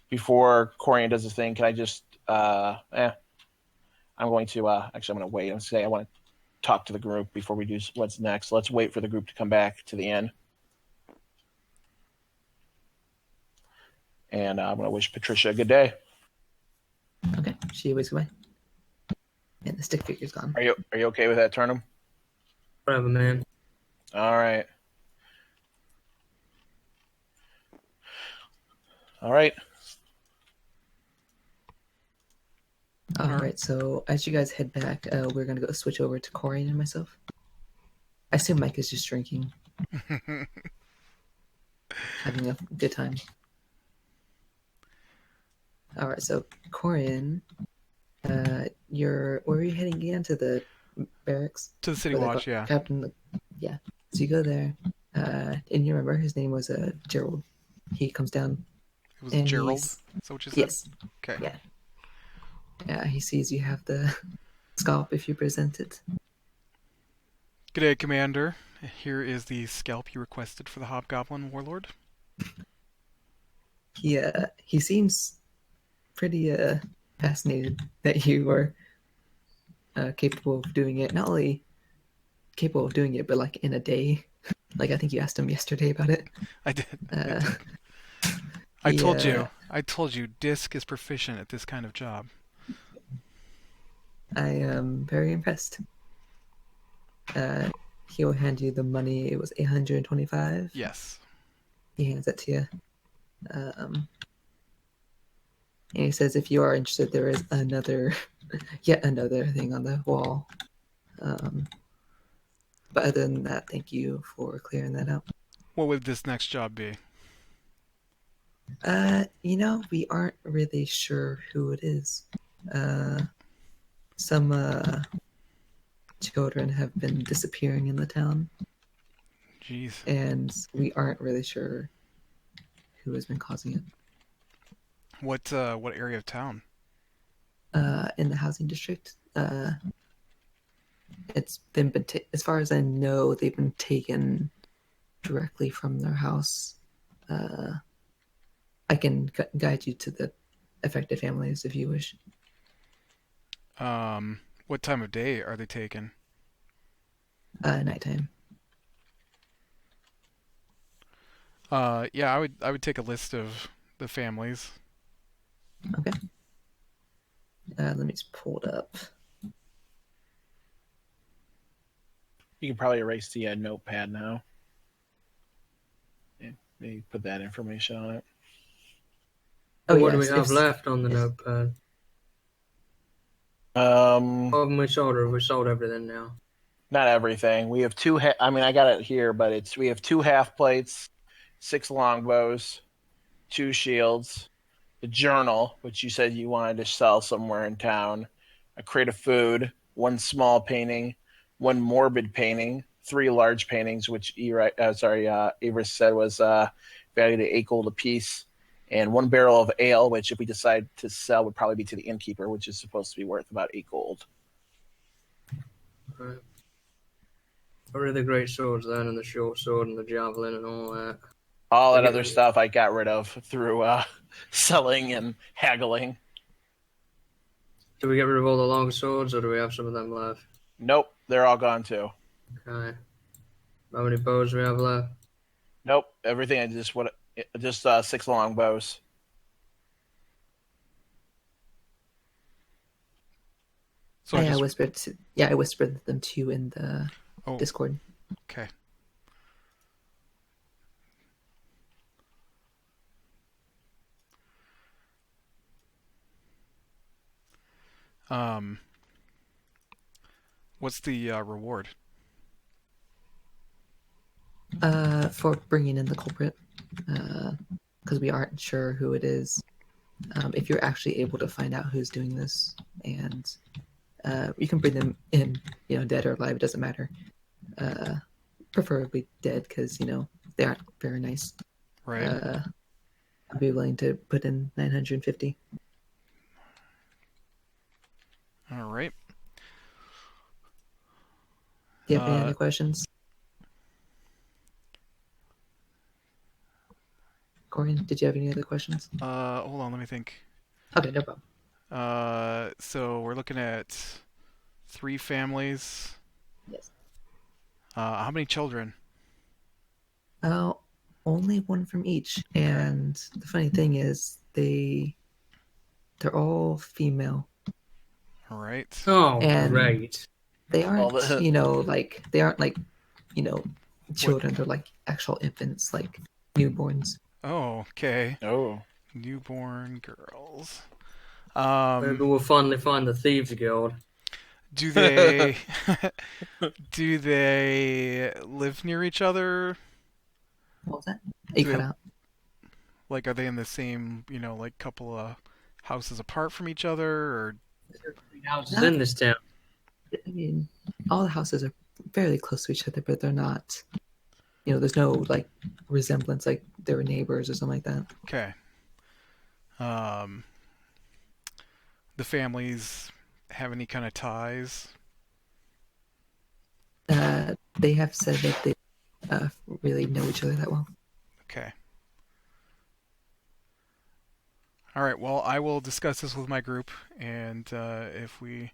before Corian does his thing, can I just I'm going to actually I'm going to wait and say I want to talk to the group before we do what's next. Let's wait for the group to come back to the inn. And I'm going to wish Patricia a good day.
Okay, she waits away. And the stick figure's gone.
Are you okay with that, Turnham?
Whatever, man.
All right. All right.
All right, so as you guys head back, we're gonna go switch over to Corian and myself. I assume Mike is just drinking, having a good time. All right, so Corian, where are you heading again? To the barracks?
To the city
Where
watch, yeah.
Captain, yeah. So you go there, and you remember his name was Gerald. He comes down.
It was
and
Gerald. Is that what you said?
Yes.
Okay.
Yeah. Yeah, he sees you have the scalp if you present it.
Good day, Commander. Here is the scalp you requested for the hobgoblin warlord.
He seems pretty fascinated that you are capable of doing it. Not only capable of doing it, but like in a day. Like I think you asked him yesterday about it.
I did.
Uh,
I told you. I told you. Disc is proficient at this kind of job.
I am very impressed. He'll hand you the money. It was 825.
Yes.
He hands that to you. And he says, if you are interested, there is yet another thing on the wall. But other than that, thank you for clearing that out.
What would this next job be?
We aren't really sure who it is. Some children have been disappearing in the town.
Jeez.
And we aren't really sure who has been causing it.
What area of town?
In the housing district. It's been as far as I know, they've been taken directly from their house. I can guide you to the affected families if you wish.
What time of day are they taken?
Nighttime.
Yeah, I would take a list of the families.
Okay. Let me just pull it up.
You can probably erase the notepad now. And maybe put that information on it.
What do we have left on the notepad? We sold everything now.
Not everything. We have two. I got it here, but we have 2 half plates, 6 longbows, 2 shields, the journal, which you said you wanted to sell somewhere in town, a crate of food, 1 small painting, 1 morbid painting, 3 large paintings, which Averis said was valued at 8 gold apiece, and 1 barrel of ale, which if we decide to sell would probably be to the innkeeper, which is supposed to be worth about 8 gold.
Right. What are the great swords then, and the short sword, and the javelin, and all that?
All that other stuff I got rid of through selling and haggling.
Do we get rid of all the long swords, or do we have some of them left?
Nope, they're all gone too.
Okay. How many bows do we have left?
Nope, everything. Just 6 long bows.
So
I whispered them to you in the Discord.
Okay. What's the reward?
For bringing in the culprit, because we aren't sure who it is. If you're actually able to find out who's doing this, and you can bring them in, dead or alive, it doesn't matter. Preferably dead, because they aren't very nice.
Right.
I'd be willing to put in 950.
All right.
Do you have any other questions? Corian, did you have any other questions?
Hold on, let me think.
Okay, no problem.
So we're looking at 3 families.
Yes.
How many children?
Only 1 from each. And the funny thing is, they're all female.
All right.
Oh,
And
great.
They aren't, children. They're like actual infants, like newborns.
Oh, okay.
Oh.
Newborn girls.
Maybe we'll finally find the Thieves Guild.
Do they do they live near each other?
What was that? You
Do
cut
they,
out.
like, are they in the same, like couple of houses apart from each other, or
There are 3 houses in this town.
I mean, all the houses are fairly close to each other, but they're not. There's no like resemblance, like they were neighbors or something like that.
okay? Um, the families have any kind of ties?
They have said that they really know each other that well.
Okay. All right. Well, I will discuss this with my group, and if we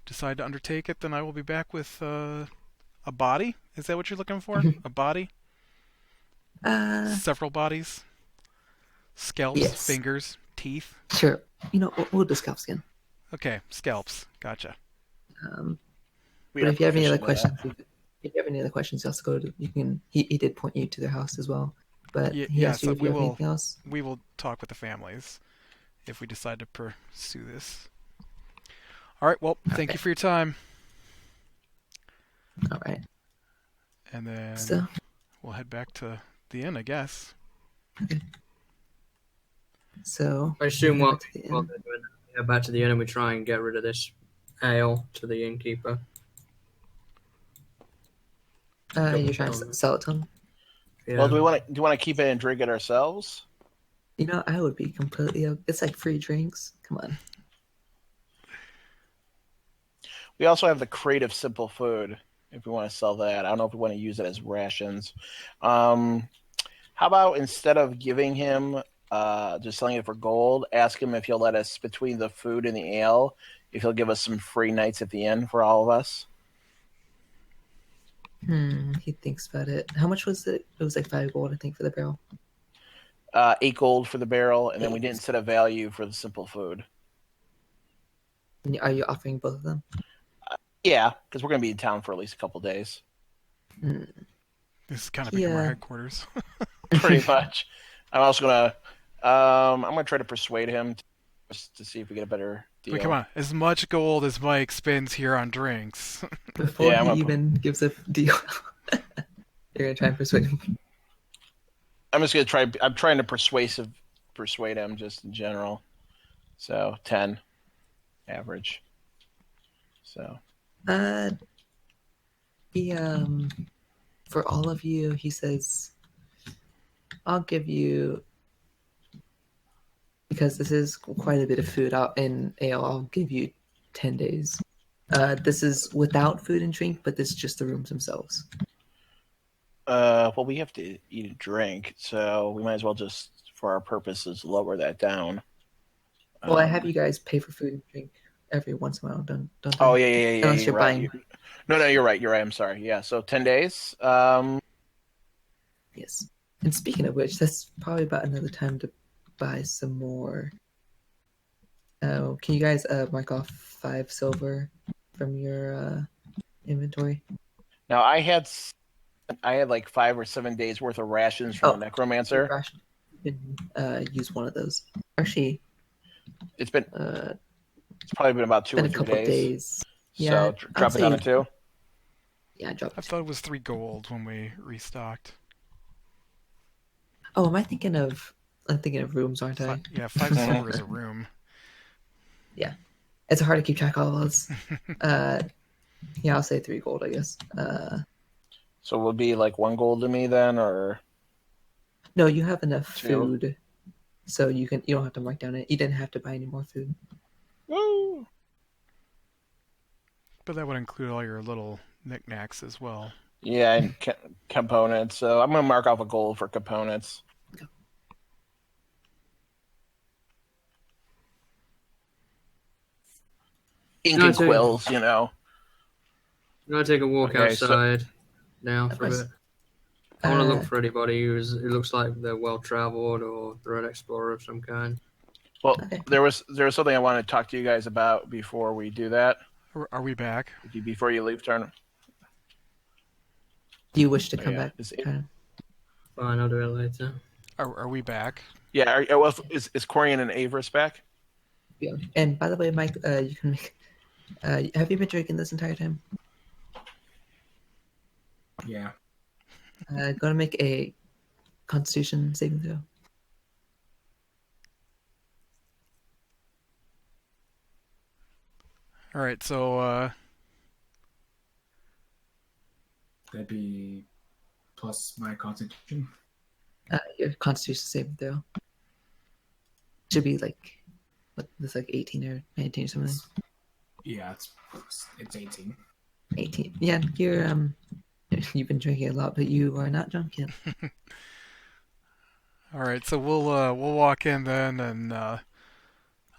decide to undertake it, then I will be back with a body. Is that what you're looking for? A body? Several bodies? Scalps?
Yes.
Fingers? Teeth?
Sure. We'll discuss again.
Okay, scalps. Gotcha.
We
But
are
if you have any other
proficient
questions, you also go to. You can. He did point you to their house as well, but he asked
Yes,
you if you have anything else.
we will talk with the families if we decide to pursue this. All right. Well, thank you for your time.
All right.
And then
So
we'll head back to the inn, I guess.
so
I assume
go
what
back to the inn.
they're doing, we go back to the inn and we try and get rid of this ale to the innkeeper.
You're trying to sell it to him.
Yeah.
Well, do you want to keep it and drink it ourselves?
I would be completely. It's like free drinks. Come on.
We also have the crate of simple food. If we want to sell that, I don't know if we want to use it as rations. How about instead of giving him just selling it for gold, ask him if he'll let us between the food and the ale, if he'll give us some free nights at the inn for all of us.
He thinks about it. How much was it? It was like 5 gold, I think, for the barrel.
8 gold for the barrel, and then we didn't set a value for the simple food.
And are you offering both of them?
Yeah, because we're going to be in town for at least a couple days.
This is kind of become our headquarters.
Pretty much. I'm also going to I'm going to try to persuade him to see if we get a better deal.
Wait, come on. As much gold as Mike spends here on drinks.
Before he even gives a deal, you're going to try and persuade him.
I'm just going to try. I'm trying to persuade him just in general. So 10 average. So
he for all of you, he says, I'll give you, because this is quite a bit of food out in ale, I'll give you 10 days. This is without food and drink, but this is just the rooms themselves.
Well, we have to eat and drink, so we might as well just, for our purposes, lower that down.
Well, I have you guys pay for food and drink every once in a while, don't
Oh,
I?
yeah.
Unless you're
right.
buying.
No, you're right. I'm sorry. Yeah, so 10 days.
Yes. And speaking of which, that's probably about another time to buy some more. Can you guys mark off 5 silver from your inventory?
Now, I had like 5 or 7 days worth of rations from the necromancer.
You can use one of those. Actually,
It's probably been about 2 or 3
a couple days.
Yeah, so drop it down to 2.
Yeah, drop it.
I thought it was 3 gold when we restocked.
Oh, I'm thinking of rooms, aren't I?
Yeah, 5 silver is a room.
Yeah, it's hard to keep track of all those. Yeah, I'll say 3 gold, I guess.
So it would be like 1 gold to me then, or
no, you have enough
2?
Food, so you don't have to mark down it. You didn't have to buy any more food.
Woo!
But that would include all your little knickknacks as well.
Yeah, and components. So I'm gonna mark off a gold for components.
Okay.
Ink and quills,
I'm gonna take a walk outside now for a bit. I want to look for anybody who looks like they're well traveled or they're an explorer of some kind.
Well, there was something I wanted to talk to you guys about before we do that.
Are we back?
Before you leave, Turner.
Do you wish to come back?
Fine, I'll do it later.
Are we back?
Yeah. Is Corian and Avarice back?
Yeah. And by the way, Mike, you can make. Have you been drinking this entire time?
Yeah.
Go to make a Constitution saving throw.
All right, so
That'd be plus my constitution.
Your Constitution saving throw should be like what? It's like 18 or 19 or something.
Yeah, it's 18.
18. Yeah, you're you've been drinking a lot, but you are not drunk yet.
all right, so we'll walk in then, and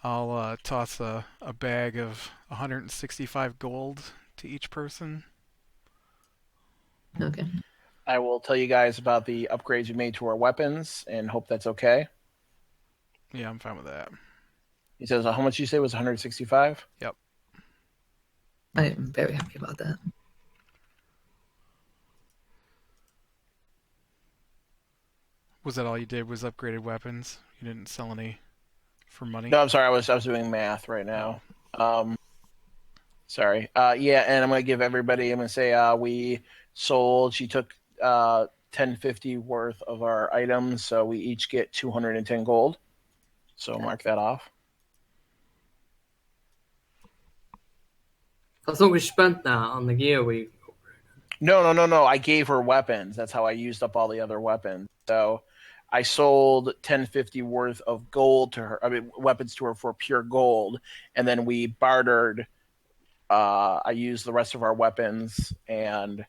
I'll toss a bag of 165 gold to each person.
Okay.
I will tell you guys about the upgrades we made to our weapons and hope that's okay.
Yeah, I'm fine with that.
He says, how much you say was 165?
Yep.
I am very happy about that.
Was that all you did? Was upgraded weapons? You didn't sell any for money?
No, I'm sorry. I was doing math right now. Sorry. Yeah, and I'm going to give everybody, I'm going to say we sold, she took 1050 worth of our items, so we each get 210 gold. So mark that off.
I thought we spent that on the gear we.
No. I gave her weapons. That's how I used up all the other weapons. So I sold 1050 worth of gold to her. I mean, weapons to her for pure gold, and then we bartered. I used the rest of our weapons and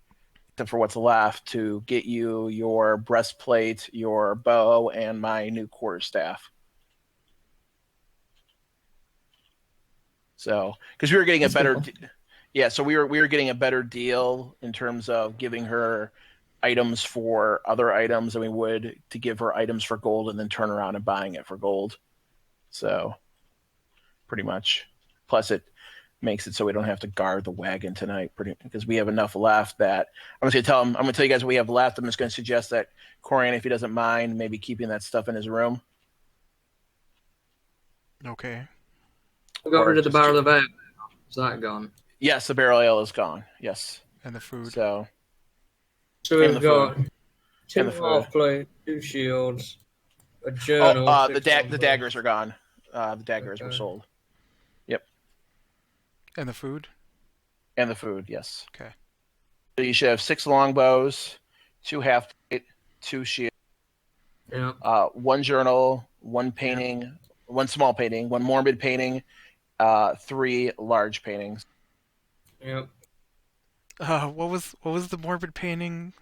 except for what's left to get you your breastplate, your bow, and my new quarterstaff. So, because we were getting
That's
a better,
cool.
yeah. So we were getting a better deal in terms of giving her items for other items than we would to give her items for gold and then turn around and buying it for gold. So, pretty much. Plus, it makes it so we don't have to guard the wagon tonight, because we have enough left that I'm going to tell you guys what we have left. I'm just going to suggest that Corian, if he doesn't mind, maybe keeping that stuff in his room.
Okay.
We got
Or
rid of the
just
barrel of ale. Is that gone?
Yes, the barrel ale is gone. Yes.
And the food.
So
So
And
we've
the
got
food.
two
And the food.
half plate, 2 shields, a journal.
The
6
the daggers are gone. The daggers were
Okay.
sold.
And the food.
And the food, yes.
Okay.
So you should have 6 longbows, 2 half plate, 2 shields,
Yeah.
1 journal, 1 painting, 1 small painting, 1 morbid painting, 3 large paintings.
Yep.
What was the morbid painting?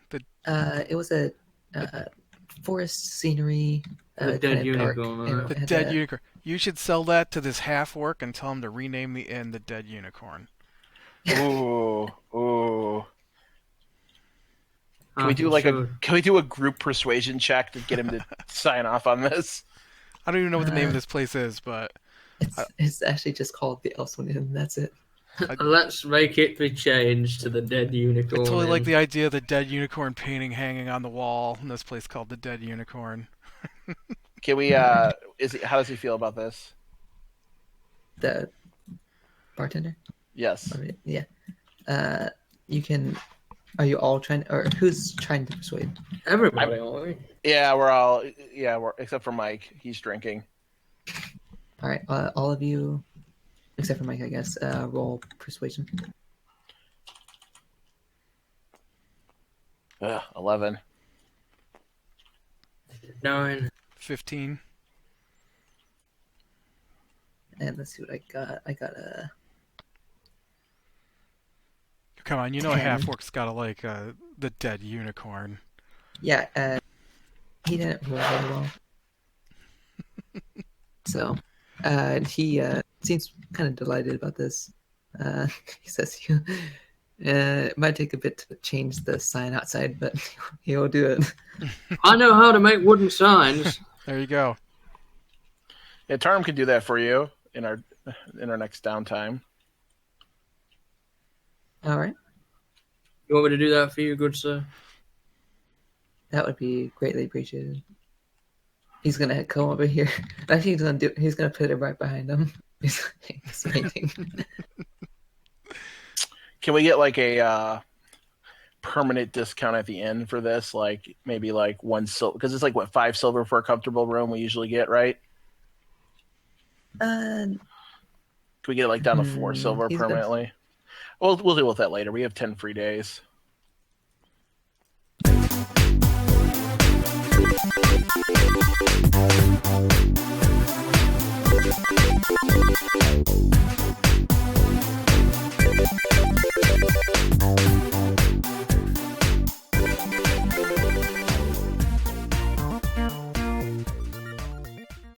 It was a forest scenery.
The dead unicorn,
and
The
it had
dead
a-
unicorn. You should sell that to this half orc and tell him to rename the inn the Dead Unicorn.
Ooh. Can we do a group persuasion check to get him to sign off on this?
I don't even know what the name of this place is, but
It's actually just called the Elswyn Inn. That's it.
Let's make it be changed to the dead unicorn.
I totally like
Inn.
the idea of the Dead Unicorn painting hanging on the wall in this place called the Dead Unicorn.
Can we? How does he feel about this?
The bartender.
Yes.
I mean, yeah. You can. Are you all trying, or who's trying to persuade?
Everybody, aren't we?
Yeah, we're all. Yeah, except for Mike. He's drinking.
All right, all of you, except for Mike, I guess. Roll persuasion.
11.
9.
15.
And let's see what I got. I got a.
Come on, you know a
10.
half orc's gotta like the Dead Unicorn.
Yeah. He didn't roll very well. So, he seems kind of delighted about this. He says it might take a bit to change the sign outside, but he'll do it.
I know how to make wooden signs.
There you go.
Yeah, Tarm can do that for you in our next downtime.
All right.
You want me to do that for you, good sir?
That would be greatly appreciated. He's gonna come over here. Actually, he's gonna put it right behind him. He's painting.
Can we get like a permanent discount at the end for this? Like maybe like 1 silver, because it's like what, 5 silver for a comfortable room we usually get, right? Can we get it like down to 4 silver
he's
permanently? We'll deal with that later. We have 10 free days.